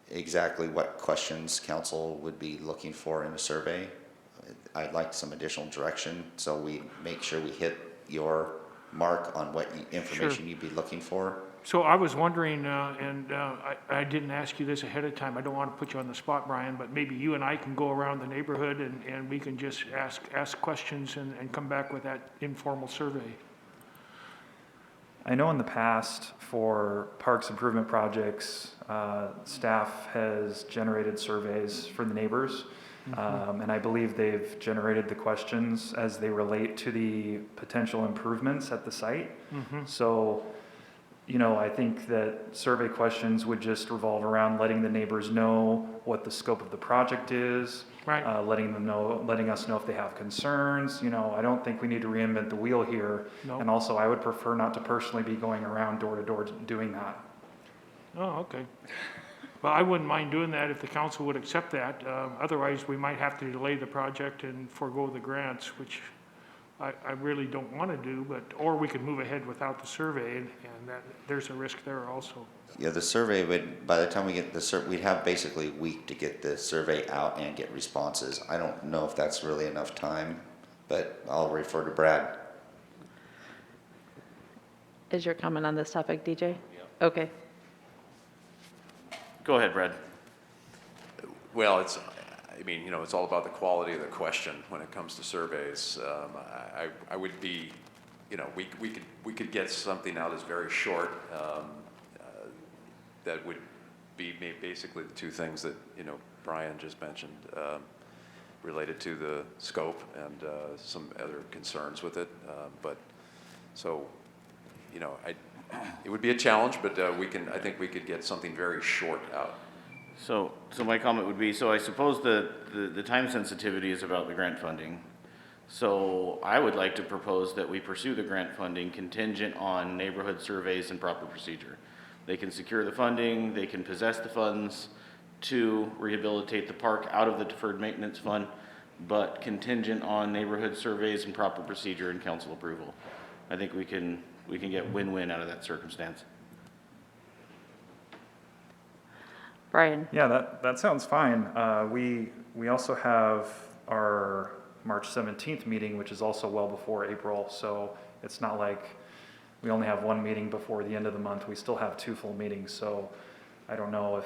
[SPEAKER 3] exactly what questions council would be looking for in a survey. I'd like some additional direction so we make sure we hit your mark on what information you'd be looking for.
[SPEAKER 8] So I was wondering, and I didn't ask you this ahead of time, I don't want to put you on the spot, Brian, but maybe you and I can go around the neighborhood and we can just ask questions and come back with that informal survey.
[SPEAKER 2] I know in the past for parks improvement projects, staff has generated surveys for the neighbors. And I believe they've generated the questions as they relate to the potential improvements at the site. So, you know, I think that survey questions would just revolve around letting the neighbors know what the scope of the project is,
[SPEAKER 8] right.
[SPEAKER 2] letting us know if they have concerns. You know, I don't think we need to reinvent the wheel here.
[SPEAKER 8] Nope.
[SPEAKER 2] And also, I would prefer not to personally be going around door to door doing that.
[SPEAKER 8] Oh, okay. Well, I wouldn't mind doing that if the council would accept that. Otherwise, we might have to delay the project and forego the grants, which I really don't want to do, or we could move ahead without the survey, and that, there's a risk there also.
[SPEAKER 3] Yeah, the survey would, by the time we get the we'd have basically a week to get the survey out and get responses. I don't know if that's really enough time, but I'll refer to Brad.
[SPEAKER 1] Is your comment on this topic, DJ? Yeah. Okay.
[SPEAKER 7] Go ahead, Brad.
[SPEAKER 18] Well, I mean, you know, it's all about the quality of the question when it comes to surveys. I would be, you know, we could get something out as very short that would be basically the two things that, you know, Brian just mentioned, related to the scope and some other concerns with it. But so, you know, it would be a challenge, but I think we could get something very short out.
[SPEAKER 7] So my comment would be, so I suppose the time sensitivity is about the grant funding. So I would like to propose that we pursue the grant funding contingent on neighborhood surveys and proper procedure. They can secure the funding, they can possess the funds to rehabilitate the park out of the deferred maintenance fund, but contingent on neighborhood surveys and proper procedure and council approval. I think we can get win-win out of that circumstance.
[SPEAKER 1] Brian?
[SPEAKER 2] Yeah, that sounds fine. We also have our March 17th meeting, which is also well before April. So it's not like we only have one meeting before the end of the month. We still have 2 full meetings. So I don't know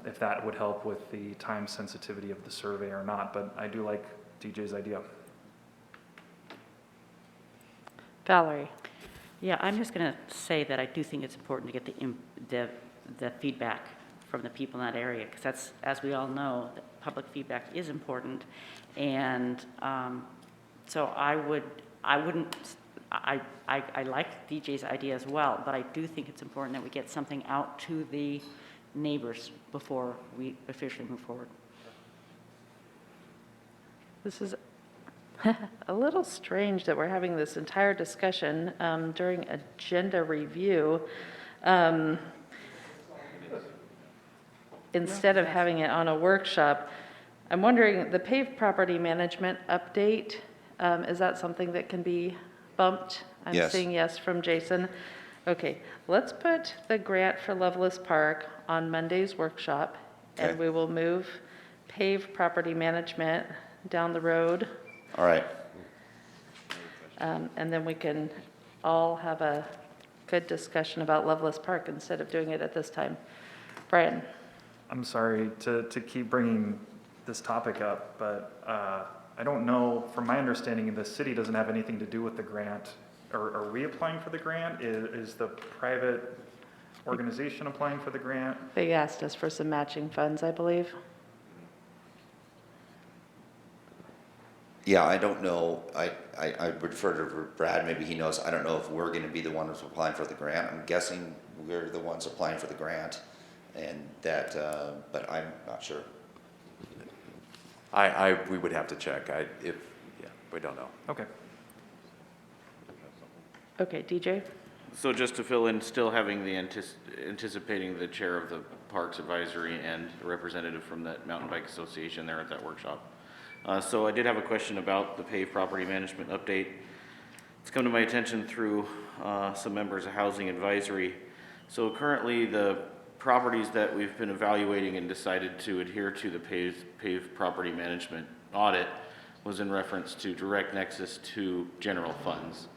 [SPEAKER 2] if that would help with the time sensitivity of the survey or not, but I do like DJ's idea.
[SPEAKER 1] Valerie?
[SPEAKER 6] Yeah, I'm just going to say that I do think it's important to get the feedback from the people in that area, because that's, as we all know, that public feedback is important. And so I like DJ's idea as well, but I do think it's important that we get something out to the neighbors before we officially move forward.
[SPEAKER 1] This is a little strange that we're having this entire discussion during agenda review instead of having it on a workshop. I'm wondering, the paved property management update, is that something that can be bumped? I'm
[SPEAKER 3] Yes.
[SPEAKER 1] seeing yes from Jason. Okay, let's put the grant for Loveless Park on Monday's workshop, and
[SPEAKER 3] Okay.
[SPEAKER 1] we will move paved property management down the road.
[SPEAKER 3] All right.
[SPEAKER 1] And then we can all have a good discussion about Loveless Park instead of doing it at this time. Brian?
[SPEAKER 2] I'm sorry to keep bringing this topic up, but I don't know, from my understanding, the city doesn't have anything to do with the grant. Are we applying for the grant? Is the private organization applying for the grant?
[SPEAKER 1] They asked us for some matching funds, I believe.
[SPEAKER 3] Yeah, I don't know. I would refer to Brad, maybe he knows. I don't know if we're going to be the one who's applying for the grant. I'm guessing we're the ones applying for the grant, and that, but I'm not sure.
[SPEAKER 18] We would have to check. We don't know.
[SPEAKER 2] Okay.
[SPEAKER 1] Okay, DJ?
[SPEAKER 7] So just to fill in, still having the anticipating the chair of the Parks Advisory and a representative from that Mountain Bike Association there at that workshop. So I did have a question about the paved property management update. It's come to my attention through some members of Housing Advisory. So currently the properties that we've been evaluating and decided to adhere to the paved property management audit was in reference to direct nexus to general funds.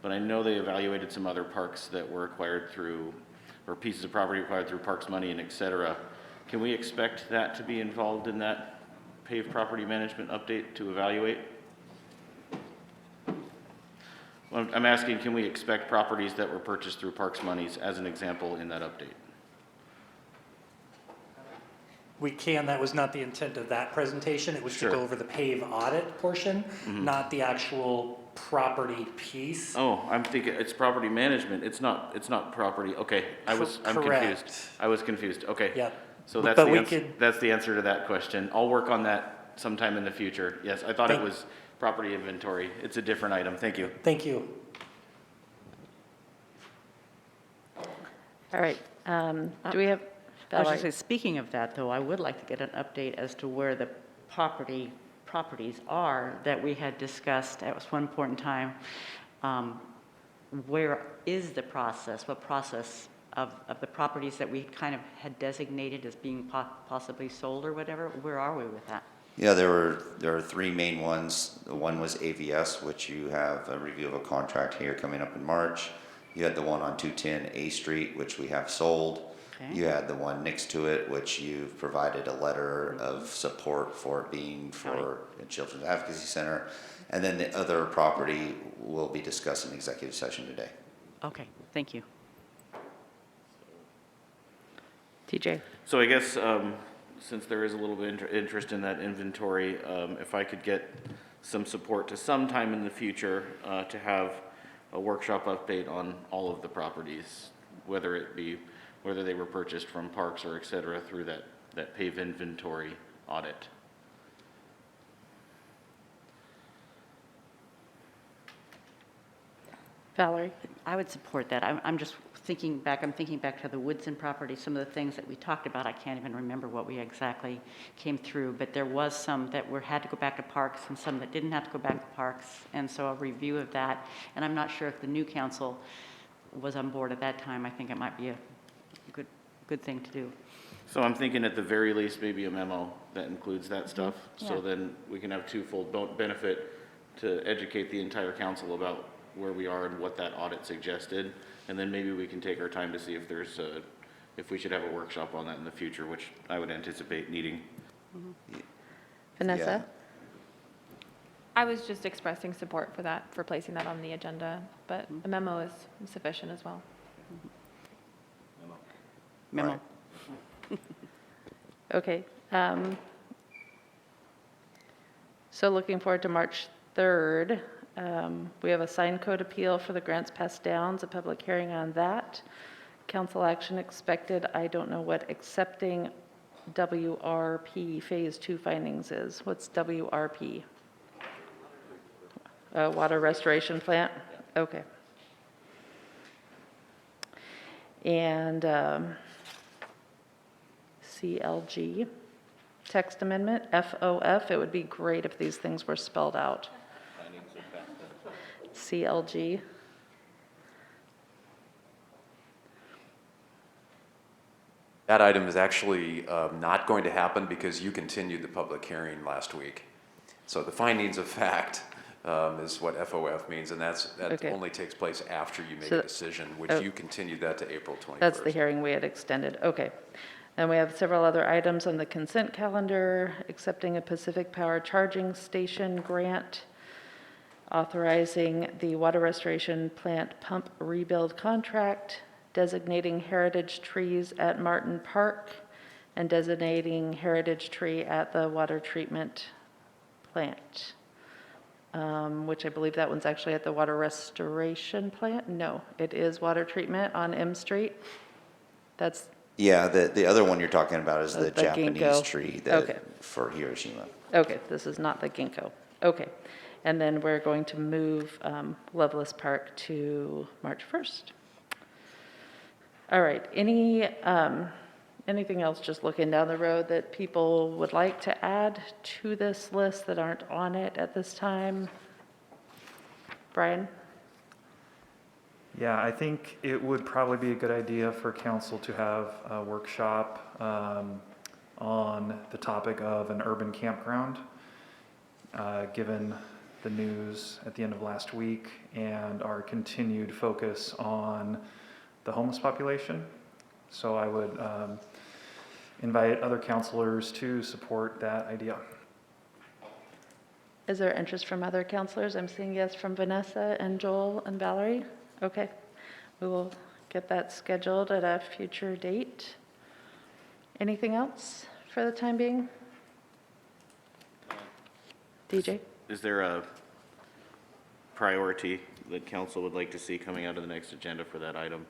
[SPEAKER 7] But I know they evaluated some other parks that were acquired through, or pieces of property acquired through parks money and et cetera. Can we expect that to be involved in that paved property management update to evaluate? Well, I'm asking, can we expect properties that were purchased through parks monies as an example in that update?
[SPEAKER 19] We can, that was not the intent of that presentation. It was
[SPEAKER 7] Sure.
[SPEAKER 19] to go over the PAVE audit portion, not the actual property piece.
[SPEAKER 7] Oh, I'm thinking it's property management. It's not property. Okay, I'm
[SPEAKER 19] Correct.
[SPEAKER 7] confused. I was confused. Okay.
[SPEAKER 19] Yep.
[SPEAKER 7] So that's
[SPEAKER 19] But
[SPEAKER 7] the
[SPEAKER 19] we
[SPEAKER 7] answer,
[SPEAKER 19] could-
[SPEAKER 7] that's the answer to that question. I'll work on that sometime in the future. Yes, I thought it was property inventory. It's a different item. Thank you.
[SPEAKER 19] Thank you.
[SPEAKER 1] All right, do we have,
[SPEAKER 6] I was
[SPEAKER 1] Valerie?
[SPEAKER 6] just saying, speaking of that, though, I would like to get an update as to where the properties are that we had discussed at one point in time. Where is the process? What process of the properties that we kind of had designated as being possibly sold or whatever? Where are we with that?
[SPEAKER 3] Yeah, there are 3 main ones. One was AVS, which you have a review of a contract here coming up in March. You had the one on 210 A Street, which we have sold.
[SPEAKER 6] Okay.
[SPEAKER 3] You had the one next to it, which you've provided a letter of support for it being for a Children's Advocacy Center. And then the other property will be discussed in executive session today.
[SPEAKER 6] Okay, thank you.
[SPEAKER 1] TJ?
[SPEAKER 7] So I guess, since there is a little bit interest in that inventory, if I could get some support to sometime in the future, to have a workshop update on all of the properties, whether they were purchased from parks or et cetera through that PAVE inventory audit.
[SPEAKER 1] Valerie?
[SPEAKER 6] I would support that. I'm just thinking back to the Woodson property, some of the things that we talked about. I can't even remember what we exactly came through, but there was some that had to go back to parks and some that didn't have to go back to parks, and so a review of that. And I'm not sure if the new council was on board at that time. I think it might be a good thing to do.
[SPEAKER 7] So I'm thinking at the very least, maybe a memo that includes that stuff. So
[SPEAKER 6] Yeah.
[SPEAKER 7] then we can have twofold benefit. to educate the entire council about where we are and what that audit suggested. And then maybe we can take our time to see if there's if we should have a workshop on that in the future, which I would anticipate needing.
[SPEAKER 1] Vanessa?
[SPEAKER 10] I was just expressing support for that, for placing that on the agenda, but a memo is sufficient as well.
[SPEAKER 6] Memo.
[SPEAKER 1] Okay. So looking forward to March 3rd. We have a signed code appeal for the Grants Pass Downs, a public hearing on that. Council action expected. I don't know what accepting WRP Phase 2 findings is. What's WRP? Water restoration plant? Okay. And CLG, text amendment, FOF. It would be great if these things were spelled out. CLG.
[SPEAKER 18] That item is actually not going to happen because you continued the public hearing last week. So the findings of fact is what FOF means, and that
[SPEAKER 1] Okay.
[SPEAKER 18] only takes place after you make
[SPEAKER 1] So-
[SPEAKER 18] a decision, which
[SPEAKER 1] oh.
[SPEAKER 18] you continued that to April 21st.
[SPEAKER 1] That's the hearing we had extended. Okay. And we have several other items on the consent calendar, accepting a Pacific Power charging station grant, authorizing the water restoration plant pump rebuild contract, designating heritage trees at Martin Park, and designating heritage tree at the water treatment plant, which I believe that one's actually at the water restoration plant. No, it is water treatment on M Street. That's
[SPEAKER 3] Yeah, the other one you're talking about is the
[SPEAKER 1] the
[SPEAKER 3] Japanese
[SPEAKER 1] ginkgo.
[SPEAKER 3] tree
[SPEAKER 1] Okay.
[SPEAKER 3] for Hiroshima.
[SPEAKER 1] Okay, this is not the ginkgo. Okay. And then we're going to move Loveless Park to March 1st. All right, anything else just looking down the road that people would like to add to this list that aren't on it at this time? Brian?
[SPEAKER 2] Yeah, I think it would probably be a good idea for council to have a workshop on the topic of an urban campground, given the news at the end of last week and our continued focus on the homeless population. So I would invite other councilors to support that idea.
[SPEAKER 1] Is there interest from other counselors? I'm seeing yes from Vanessa and Joel and Valerie. Okay, we will get that scheduled at a future date. Anything else for the time being? DJ?
[SPEAKER 7] Is there a priority that council would like to see coming out of the next agenda for that item?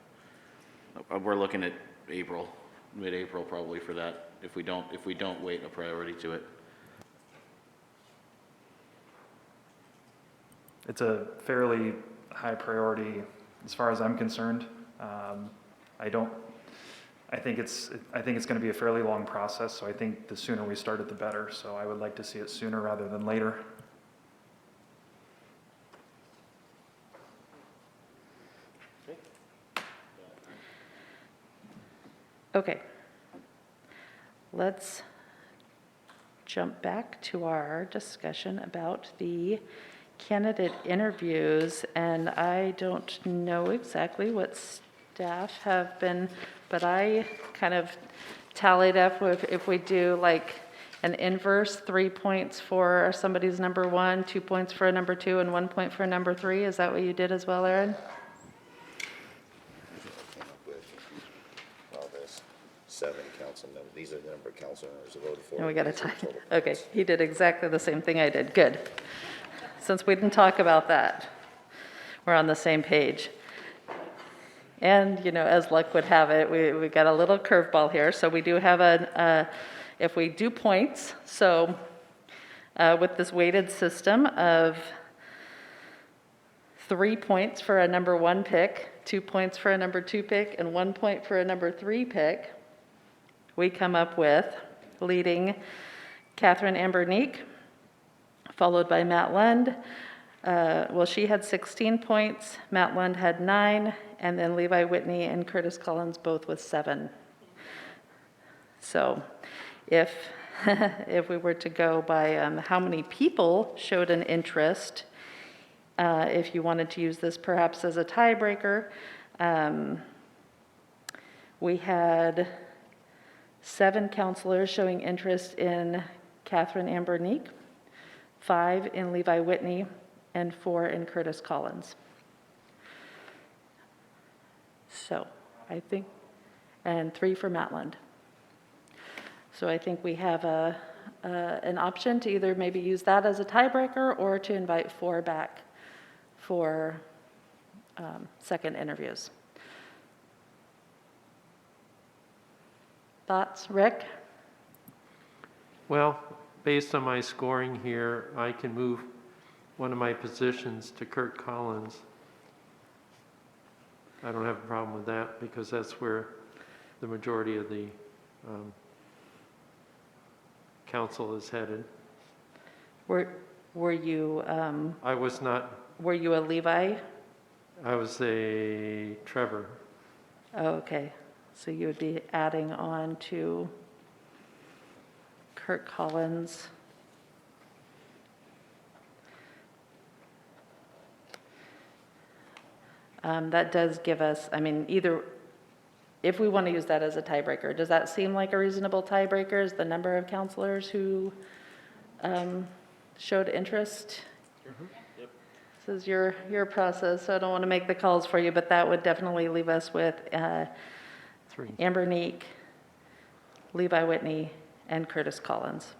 [SPEAKER 7] We're looking at April, mid-April probably for that, if we don't wait a priority to it.
[SPEAKER 2] It's a fairly high priority as far as I'm concerned. I think it's going to be a fairly long process, so I think the sooner we start it, the better. So I would like to see it sooner rather than later.
[SPEAKER 1] Okay. Let's jump back to our discussion about the candidate interviews, and I don't know exactly what staff have been, but I kind of tallied up with, if we do like an inverse, 3 points for somebody's number 1, 2 points for a number 2, and 1 point for a number 3. Is that what you did as well, Aaron?
[SPEAKER 3] Well, there's 7 council members. These are the number of council members who voted for.
[SPEAKER 1] And we got to
[SPEAKER 3] These are
[SPEAKER 1] tie.
[SPEAKER 3] total
[SPEAKER 1] Okay,
[SPEAKER 3] votes.
[SPEAKER 1] he did exactly the same thing I did. Good. Since we didn't talk about that, we're on the same page. And, you know, as luck would have it, we got a little curveball here. So we do have if we do points, so with this weighted system of 3 points for a number 1 pick, 2 points for a number 2 pick, and 1 point for a number 3 pick, we come up with leading Catherine Ambernique, followed by Matt Lund. Well, she had 16 points, Matt Lund had 9, and then Levi Whitney and Curtis Collins both with 7. So if we were to go by how many people showed an interest if you wanted to use this perhaps as a tiebreaker. We had 7 counselors showing interest in Catherine Amber Neek, 5 in Levi Whitney, and 4 in Curtis Collins. So I think, and 3 for Matland. So I think we have an option to either maybe use that as a tiebreaker or to invite 4 back for second interviews. Thoughts, Rick?
[SPEAKER 5] Well, based on my scoring here, I can move one of my positions to Kurt Collins. I don't have a problem with that because that's where the majority of the council is headed.
[SPEAKER 1] Were you?
[SPEAKER 5] I was not.
[SPEAKER 1] Were you a Levi?
[SPEAKER 5] I was a Trevor.
[SPEAKER 1] Oh, okay. So you would be adding on to Kurt Collins. That does give us, I mean, either, if we want to use that as a tiebreaker, does that seem like a reasonable tiebreaker? Is the number of counselors who showed interest?
[SPEAKER 7] Yep.
[SPEAKER 1] This is your process, so I don't want to make the calls for you, but that would definitely leave us with
[SPEAKER 5] 3.
[SPEAKER 1] Amber Neek, Levi Whitney, and Curtis Collins.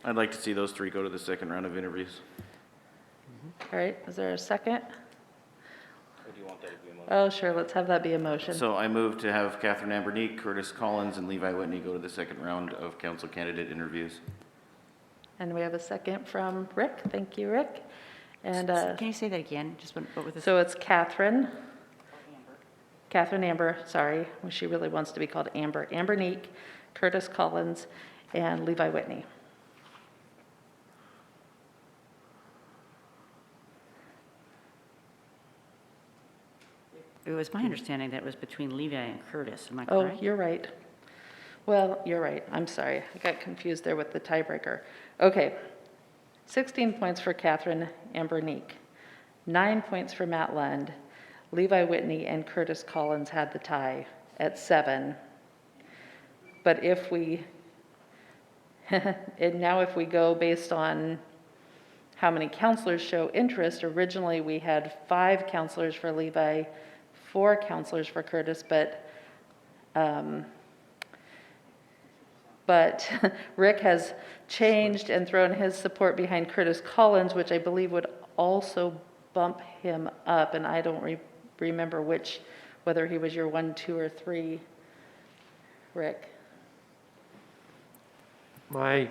[SPEAKER 7] I'd like to see those 3 go to the second round of interviews.
[SPEAKER 1] All right, is there a second?
[SPEAKER 7] Or do you want that to be a motion?
[SPEAKER 1] Oh, sure, let's have that be a motion.
[SPEAKER 7] So I move to have Catherine Amber Neek, Curtis Collins, and Levi Whitney go to the second round of council candidate interviews.
[SPEAKER 1] And we have a second from Rick. Thank you, Rick. And
[SPEAKER 6] Can you say that again? Just what was this?
[SPEAKER 1] so it's Catherine Amber, sorry. She really wants to be called Amber. Amber Neek, Curtis Collins, and Levi Whitney.
[SPEAKER 6] It was my understanding that it was between Levi and Curtis. Am I
[SPEAKER 1] Oh,
[SPEAKER 6] correct?
[SPEAKER 1] you're right. Well, you're right. I'm sorry. I got confused there with the tiebreaker. Okay. 16 points for Catherine Amber Neek. 9 points for Matt Lund. Levi Whitney and Curtis Collins had the tie at 7. But if we, and now if we go based on how many counselors show interest, originally we had 5 counselors for Levi, 4 counselors for Curtis, but Rick has changed and thrown his support behind Curtis Collins, which I believe would also bump him up, and I don't remember whether he was your 1, 2, or 3, Rick.
[SPEAKER 5] My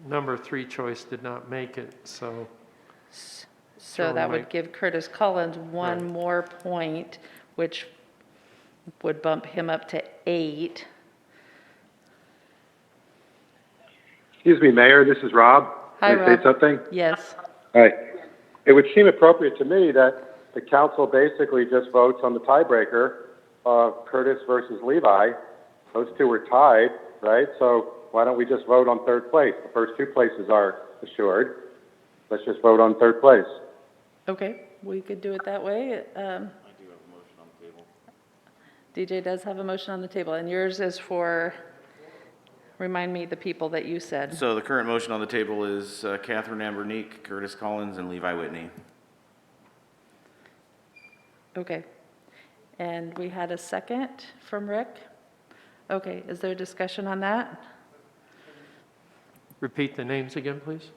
[SPEAKER 5] number 3 choice did not make it, so.
[SPEAKER 1] So that would give Curtis Collins 1 more point, which would bump him up to 8.
[SPEAKER 17] Excuse me, Mayor, this is Rob.
[SPEAKER 1] Hi,
[SPEAKER 17] Can I say
[SPEAKER 1] Rob.
[SPEAKER 17] something?
[SPEAKER 1] Yes.
[SPEAKER 17] Hi. It would seem appropriate to me that the council basically just votes on the tiebreaker of Curtis versus Levi. Those 2 were tied, right? So why don't we just vote on 3rd place? The first 2 places are assured. Let's just vote on 3rd place.
[SPEAKER 1] Okay, we could do it that way.
[SPEAKER 7] I do have a motion on the table.
[SPEAKER 1] DJ does have a motion on the table, and yours is for, remind me the people that you said.
[SPEAKER 7] So the current motion on the table is Catherine Amber Neek, Curtis Collins, and Levi Whitney.
[SPEAKER 1] Okay. And we had a second from Rick. Okay, is there discussion on that?
[SPEAKER 5] Repeat the names again, please.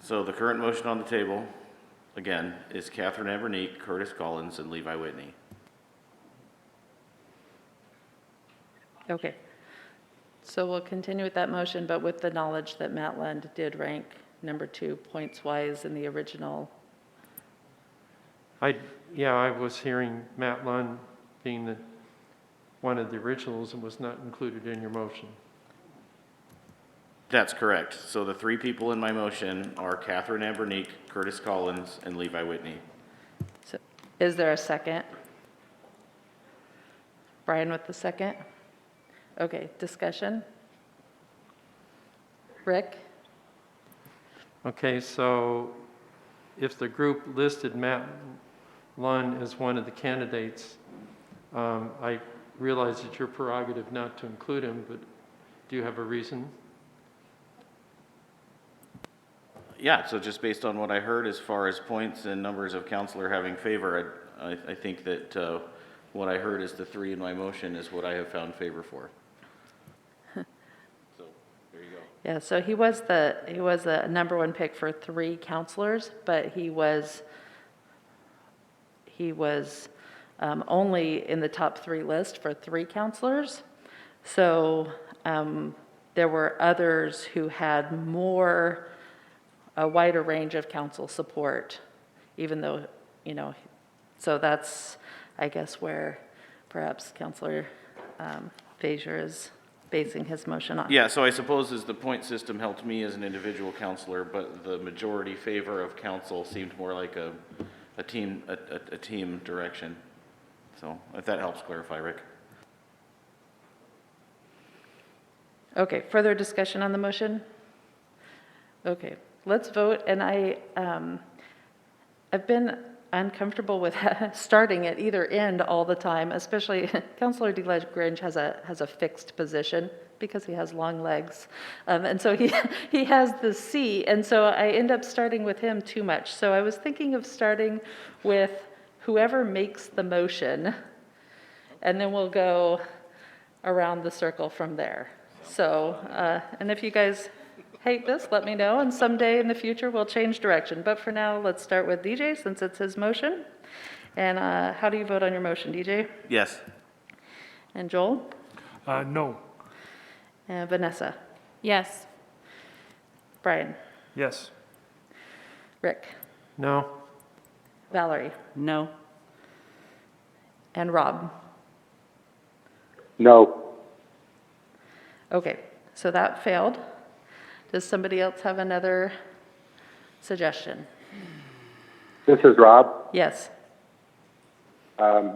[SPEAKER 7] So the current motion on the table, again, is Catherine Amber Neek, Curtis Collins, and Levi Whitney.
[SPEAKER 1] Okay. So we'll continue with that motion, but with the knowledge that Matt Lund did rank number 2 points-wise in the original.
[SPEAKER 5] I was hearing Matt Lund being one of the originals and was not included in your motion.
[SPEAKER 7] That's correct. So the 3 people in my motion are Catherine Amber Neek, Curtis Collins, and Levi Whitney.
[SPEAKER 1] So is there a second? Brian with the second? Okay, discussion? Rick?
[SPEAKER 5] Okay, so if the group listed Matt Lund as one of the candidates, I realize it's your prerogative not to include him, but do you have a reason?
[SPEAKER 7] Yeah, so just based on what I heard as far as points and numbers of counselor having favor, I think that what I heard is the 3 in my motion is what I have found favor for. So, there you go.
[SPEAKER 1] Yeah, so he was the number 1 pick for 3 counselors, but he was only in the top 3 list for 3 counselors. So there were others who had a wider range of council support, even though, so that's, I guess, where perhaps Councilor Frazier is basing his motion on.
[SPEAKER 7] Yeah, so I suppose as the point system helped me as an individual counselor, but the majority favor of council seemed more like a team direction. So if that helps clarify, Rick.
[SPEAKER 1] Okay, further discussion on the motion? Okay, let's vote, and I've been uncomfortable with starting at either end all the time, especially Councilor DeLagrange has a fixed position because he has long legs. And so he has the C, and so I end up starting with him too much. So I was thinking of starting with whoever makes the motion, and then we'll go around the circle from there. So, and if you guys hate this, let me know, and someday in the future we'll change direction. But for now, let's start with DJ since it's his motion. And how do you vote on your motion, DJ?
[SPEAKER 7] Yes.
[SPEAKER 1] And Joel?
[SPEAKER 8] No.
[SPEAKER 1] And Vanessa?
[SPEAKER 10] Yes.
[SPEAKER 1] Brian?
[SPEAKER 2] Yes.
[SPEAKER 1] Rick?
[SPEAKER 5] No?
[SPEAKER 1] Valerie?
[SPEAKER 6] No.
[SPEAKER 1] And Rob?
[SPEAKER 17] No.
[SPEAKER 1] Okay, so that failed. Does somebody else have another suggestion?
[SPEAKER 17] This is Rob.
[SPEAKER 1] Yes.
[SPEAKER 17] I'm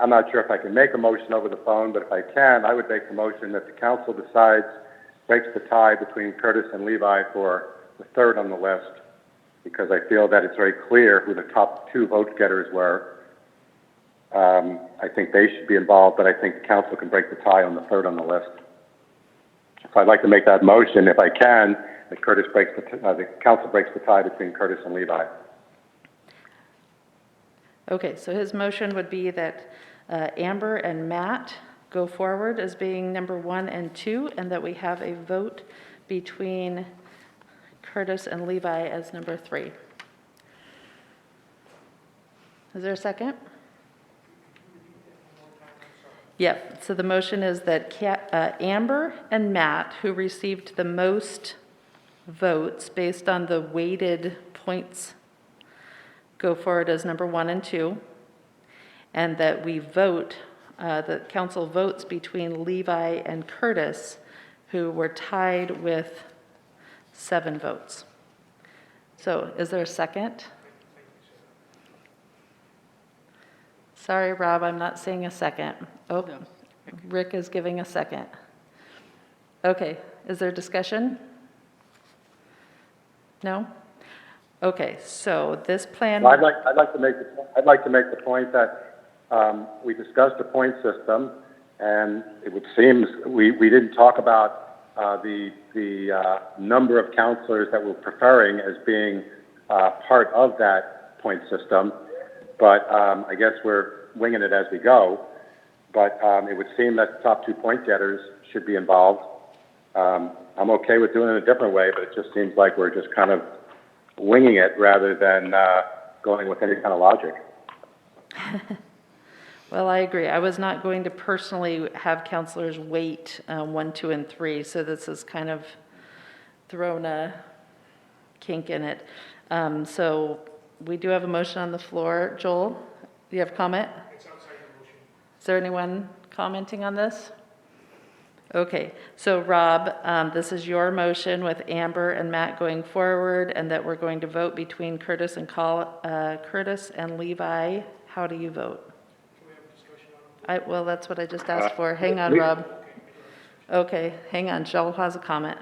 [SPEAKER 17] not sure if I can make a motion over the phone, but if I can, I would make the motion that the council decides, breaks the tie between Curtis and Levi for the 3rd on the list, because I feel that it's very clear who the top 2 vote getters were. I think they should be involved, but I think the council can break the tie on the 3rd on the list. So I'd like to make that motion, if I can, that the council breaks the tie between Curtis and Levi.
[SPEAKER 1] Okay, so his motion would be that Amber and Matt go forward as being number 1 and 2, and that we have a vote between Curtis and Levi as number 3. Is there a second? Yep, so the motion is that Amber and Matt, who received the most votes based on the weighted points, go forward as number 1 and 2, and that we vote, the council votes between Levi and Curtis, who were tied with 7 votes. So is there a second? Sorry, Rob, I'm not seeing a second. Oh, no. Rick is giving a second. Okay, is there discussion? No? Okay, so this plan.
[SPEAKER 17] Well, I'd like to make the point that we discussed a point system, and it would seem we didn't talk about the number of counselors that we're preferring as being part of that point system. But I guess we're winging it as we go. But it would seem that the top 2 point getters should be involved. I'm okay with doing it a different way, but it just seems like we're just kind of winging it rather than going with any kind of logic.
[SPEAKER 1] Well, I agree. I was not going to personally have counselors wait 1, 2, and 3, so this has kind of thrown a kink in it. So we do have a motion on the floor. Joel, do you have a comment?
[SPEAKER 8] It's outside the motion.
[SPEAKER 1] Is there anyone commenting on this? Okay, so Rob, this is your motion with Amber and Matt going forward, and that we're going to vote between Curtis and Levi. How do you vote?
[SPEAKER 8] Can we have a discussion on it?
[SPEAKER 1] Well, that's what I just asked for. Hang on, Rob. Okay, hang on. Joel has a comment.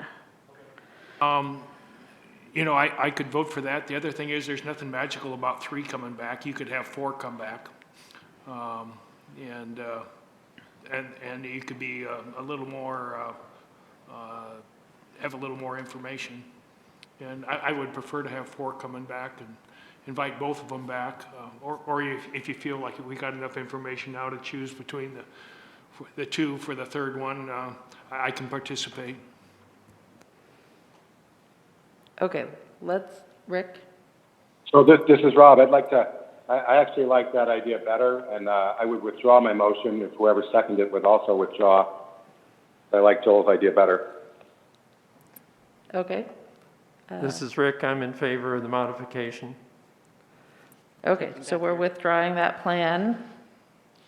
[SPEAKER 8] You know, I could vote for that. The other thing is, there's nothing magical about 3 coming back. You could have 4 come back. And you could be a little more, have a little more information. And I would prefer to have 4 coming back and invite both of them back. Or if you feel like we got enough information now to choose between the 2 for the third one, I can participate.
[SPEAKER 1] Okay, Rick?
[SPEAKER 17] So this is Rob. I actually like that idea better, and I would withdraw my motion if whoever seconded it would also withdraw. I like Joel's idea better.
[SPEAKER 1] Okay.
[SPEAKER 5] This is Rick. I'm in favor of the modification.
[SPEAKER 1] Okay, so we're withdrawing that plan,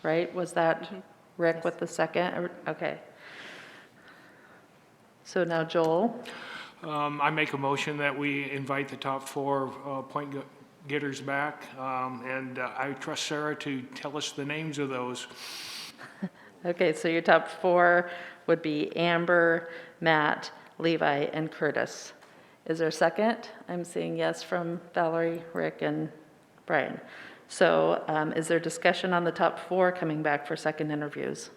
[SPEAKER 1] right? Was that Rick with the second? Okay. So now Joel?
[SPEAKER 8] I make a motion that we invite the top 4 point getters back, and I trust Sarah to tell us the names of those.
[SPEAKER 1] Okay, so your top 4 would be Amber, Matt, Levi, and Curtis. Is there a second? I'm seeing yes from Valerie, Rick, and Brian. So is there discussion on the top 4 coming back for second interviews?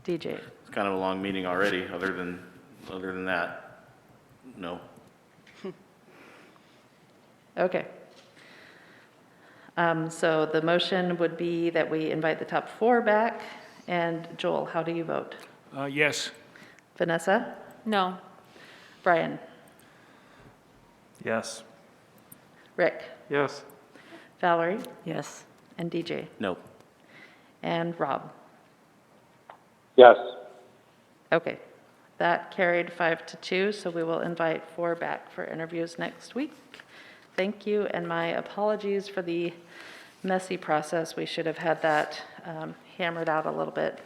[SPEAKER 1] DJ?
[SPEAKER 7] It's kind of a long meeting already, other than that, no.
[SPEAKER 1] Okay. So the motion would be that we invite the top 4 back. And Joel, how do you vote?
[SPEAKER 8] Yes.
[SPEAKER 1] Vanessa?
[SPEAKER 10] No.
[SPEAKER 1] Brian?
[SPEAKER 2] Yes.
[SPEAKER 1] Rick?
[SPEAKER 5] Yes.
[SPEAKER 1] Valerie?
[SPEAKER 6] Yes.
[SPEAKER 1] And DJ?
[SPEAKER 7] No.
[SPEAKER 1] And Rob?
[SPEAKER 17] Yes.
[SPEAKER 1] Okay. That carried 5-2, so we will invite 4 back for interviews next week. Thank you, and my apologies for the messy process. We should have had that hammered out a little bit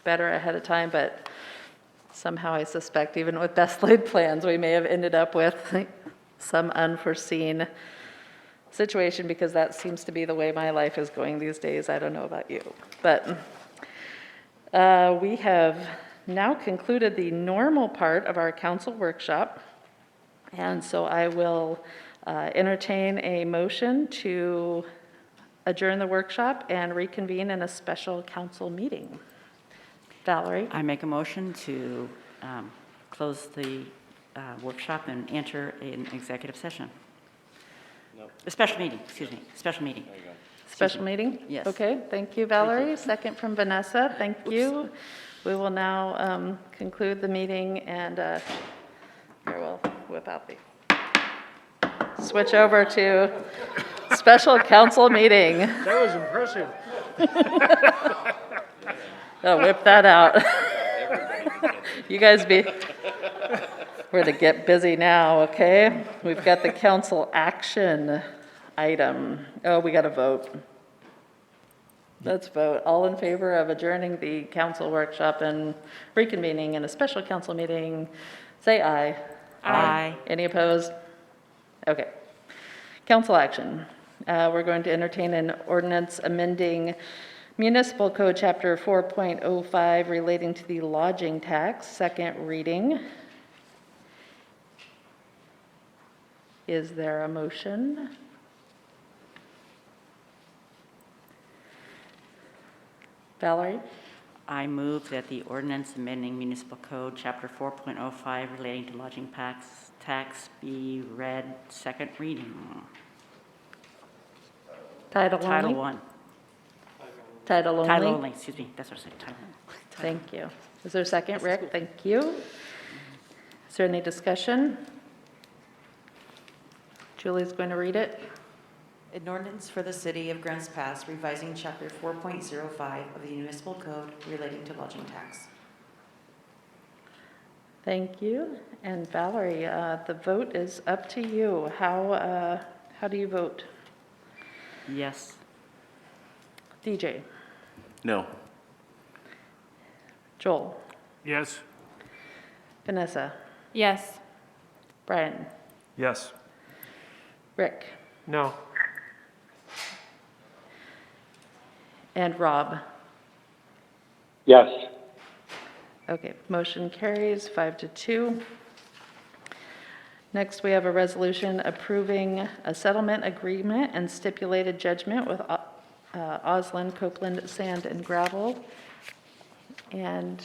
[SPEAKER 1] better ahead of time, but somehow I suspect even with best laid plans, we may have ended up with some unforeseen situation, because that seems to be the way my life is going these days. I don't know about you, but we have now concluded the normal part of our council workshop, and so I will entertain a motion to adjourn the workshop and reconvene in a special council meeting. Valerie?
[SPEAKER 6] I make a motion to close the workshop and enter an executive session. No. A special meeting, excuse me, special meeting. There you go.
[SPEAKER 1] Special meeting?
[SPEAKER 6] Yes.
[SPEAKER 1] Okay, thank you, Valerie. Second from Vanessa, thank you. We will now conclude the meeting, and here we'll whip out the, switch over to special council meeting.
[SPEAKER 8] That was impressive.
[SPEAKER 1] Oh, whip that out. You guys we're to get busy now, okay? We've got the council action item. Oh, we got to vote. Let's vote. All in favor of adjourning the council workshop and reconvening in a special council meeting, say aye.
[SPEAKER 6] Aye.
[SPEAKER 1] Any opposed? Okay. Council action. We're going to entertain an ordinance amending Municipal Code Chapter 4.05 relating to the lodging tax, second reading. Is there a motion? Valerie?
[SPEAKER 6] I move that the ordinance amending Municipal Code Chapter 4.05 relating to lodging tax be read second reading.
[SPEAKER 1] Title only?
[SPEAKER 6] Title 1.
[SPEAKER 1] Title only?
[SPEAKER 6] Title only, excuse me, that's what I said, title only.
[SPEAKER 1] Thank you. Is there a second, Rick? Thank you. Is there any discussion? Julie's going to read it.
[SPEAKER 20] An ordinance for the City of Grants Pass revising Chapter 4.05 of the Municipal Code relating to lodging tax.
[SPEAKER 1] Thank you. And Valerie, the vote is up to you. How do you vote?
[SPEAKER 6] Yes.
[SPEAKER 1] DJ?
[SPEAKER 7] No.
[SPEAKER 8] Joel? Yes.
[SPEAKER 1] Vanessa?
[SPEAKER 10] Yes.
[SPEAKER 1] Brian?
[SPEAKER 2] Yes.
[SPEAKER 1] Rick?
[SPEAKER 5] No.
[SPEAKER 1] And Rob?
[SPEAKER 17] Yes.
[SPEAKER 1] Okay, motion carries 5-2. Next, we have a resolution approving a settlement agreement and stipulated judgment with Ausland Copeland Sand and Gravel. And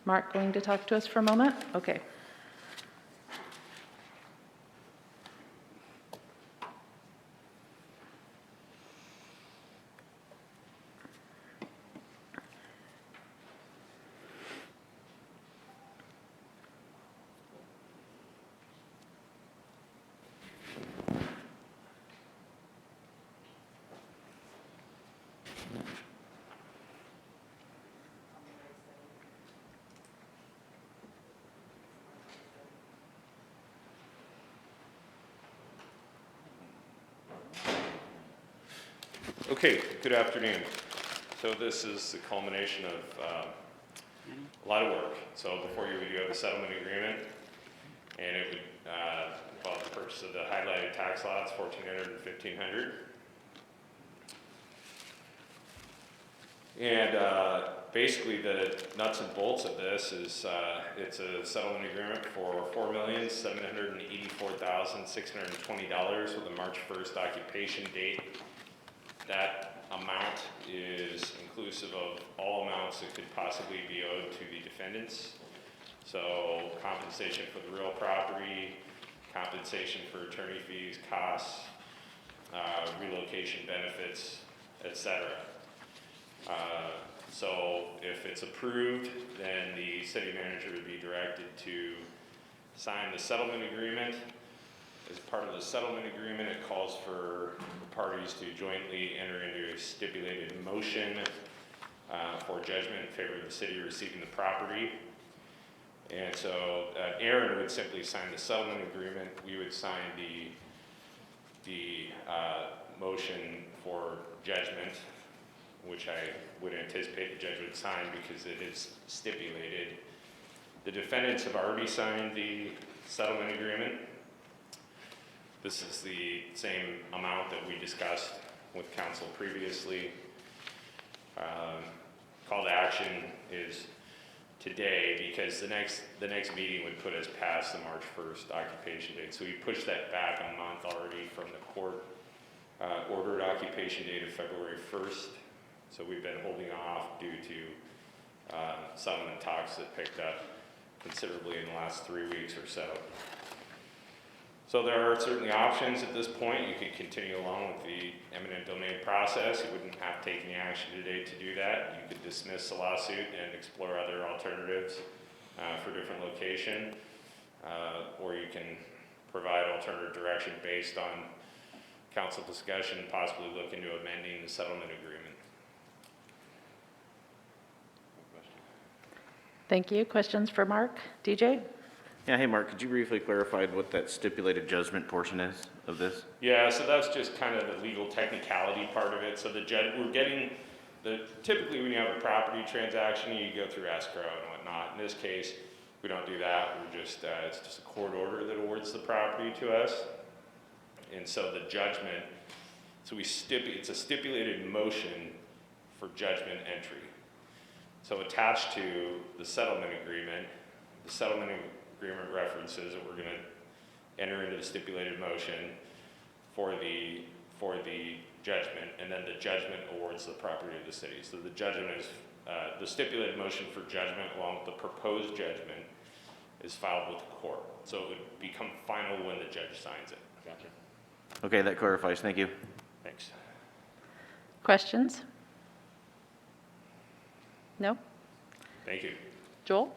[SPEAKER 1] Mark going to talk to us for a moment? Okay.
[SPEAKER 16] Okay, good afternoon. So this is the culmination of a lot of work. So before you, we do have a settlement agreement, and it would involve the purchase of the highlighted tax lots, 1,400 and 1,500. And basically the nuts and bolts of this is it's a settlement agreement for $4,784,620 with a March 1st occupation date. That amount is inclusive of all amounts that could possibly be owed to the defendants. So compensation for the real property, compensation for attorney fees, costs, relocation benefits, etc. So if it's approved, then the city manager would be directed to sign the settlement agreement. As part of the settlement agreement, it calls for the parties to jointly enter into a stipulated motion for judgment in favor of the city receiving the property. And so Aaron would simply sign the settlement agreement. We would sign the motion for judgment, which I would anticipate the judge would sign because it is stipulated. The defendants have already signed the settlement agreement. This is the same amount that we discussed with council previously. Call to action is today because the next meeting would put us past the March 1st occupation date. So we pushed that back a month already from the court ordered occupation date of February 1st. So we've been holding off due to settlement talks that picked up considerably in the last 3 weeks or so. So there are certainly options at this point. You could continue along with the eminent domain process. You wouldn't have to take any action today to do that. You could dismiss the lawsuit and explore other alternatives for different location, or you can provide alternative direction based on council discussion, possibly look into amending the settlement agreement.
[SPEAKER 1] Thank you. Questions for Mark? DJ?
[SPEAKER 7] Yeah, hey, Mark, could you briefly clarify what that stipulated judgment portion is of this?
[SPEAKER 16] Yeah, so that's just kind of the legal technicality part of it. So the judge, we're getting typically when you have a property transaction, you go through escrow and whatnot. In this case, we don't do that. We're just, it's just a court order that awards the property to us. And so the judgment, so it's a stipulated motion for judgment entry. So attached to the settlement agreement agreement references that we're going to enter into the stipulated motion for the judgment, and then the judgment awards the property to the city. So the judgment is the stipulated motion for judgment along with the proposed judgment is filed with the court. So it would become final when the judge signs it. Gotcha.
[SPEAKER 7] Okay, that clarifies. Thank you.
[SPEAKER 16] Thanks.
[SPEAKER 1] Questions? No?
[SPEAKER 16] Thank you.
[SPEAKER 1] Joel?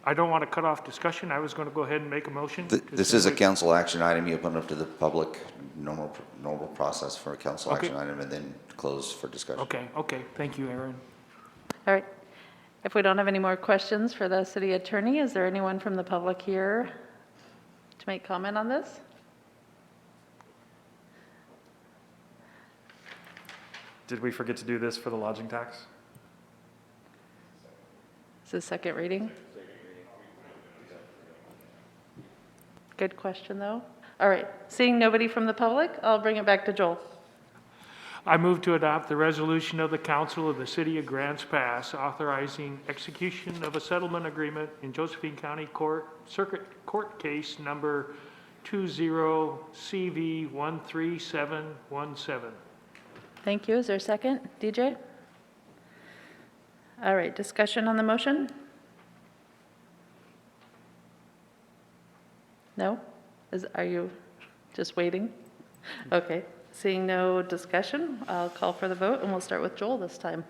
[SPEAKER 8] I don't want to cut off discussion. I was going to go ahead and make a motion.
[SPEAKER 3] This is a council action item. You open up to the public, normal process for a council
[SPEAKER 8] Okay.
[SPEAKER 3] action item, and then close for discussion.
[SPEAKER 8] Okay. Thank you, Aaron.
[SPEAKER 1] All right. If we don't have any more questions for the city attorney, is there anyone from the public here to make comment on this?
[SPEAKER 2] Did we forget to do this for the lodging tax?
[SPEAKER 1] Is this second reading? Good question, though. All right. Seeing nobody from the public, I'll bring it back to Joel.
[SPEAKER 8] I move to adopt the resolution of the Council of the City of Grants Pass authorizing execution of a settlement agreement in Josephine County Circuit Court Case Number 20CV13717.
[SPEAKER 1] Thank you. Is there a second? DJ? All right, discussion on the motion? No? Are you just waiting? Okay, seeing no discussion, I'll call for the vote, and we'll start with Joel this time.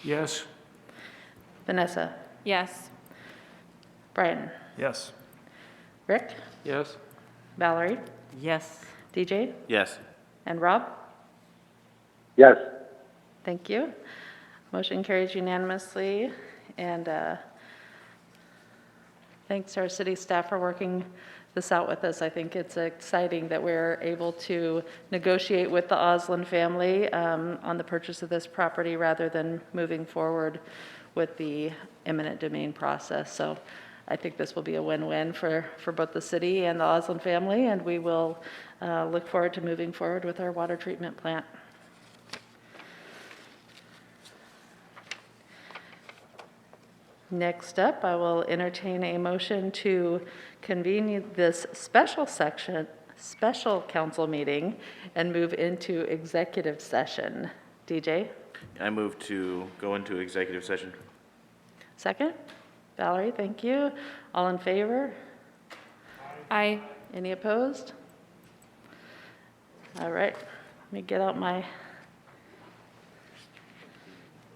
[SPEAKER 8] Yes.
[SPEAKER 1] Vanessa?
[SPEAKER 10] Yes.
[SPEAKER 2] Uh,
[SPEAKER 1] Brian?
[SPEAKER 2] Yes.
[SPEAKER 1] Rick?
[SPEAKER 5] Yes?
[SPEAKER 1] Valerie?
[SPEAKER 6] Yes.
[SPEAKER 1] DJ?
[SPEAKER 7] Yes.
[SPEAKER 1] And Rob?
[SPEAKER 17] Yes.
[SPEAKER 1] Thank you. Motion carries unanimously, and thanks to our city staff for working this out with us. I think it's exciting that we're able to negotiate with the Ausland family on the purchase of this property rather than moving forward with the eminent domain process. So I think this will be a win-win for both the city and the Ausland family, and we will look forward to moving forward with our water treatment plant. Next up, I will entertain a motion to convene this special council meeting and move into executive session. DJ?
[SPEAKER 7] I move to go into executive session.
[SPEAKER 1] Second? Valerie, thank you. All in favor?
[SPEAKER 10] Aye.
[SPEAKER 1] Any opposed? All right, let me get out my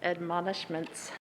[SPEAKER 1] admonishments.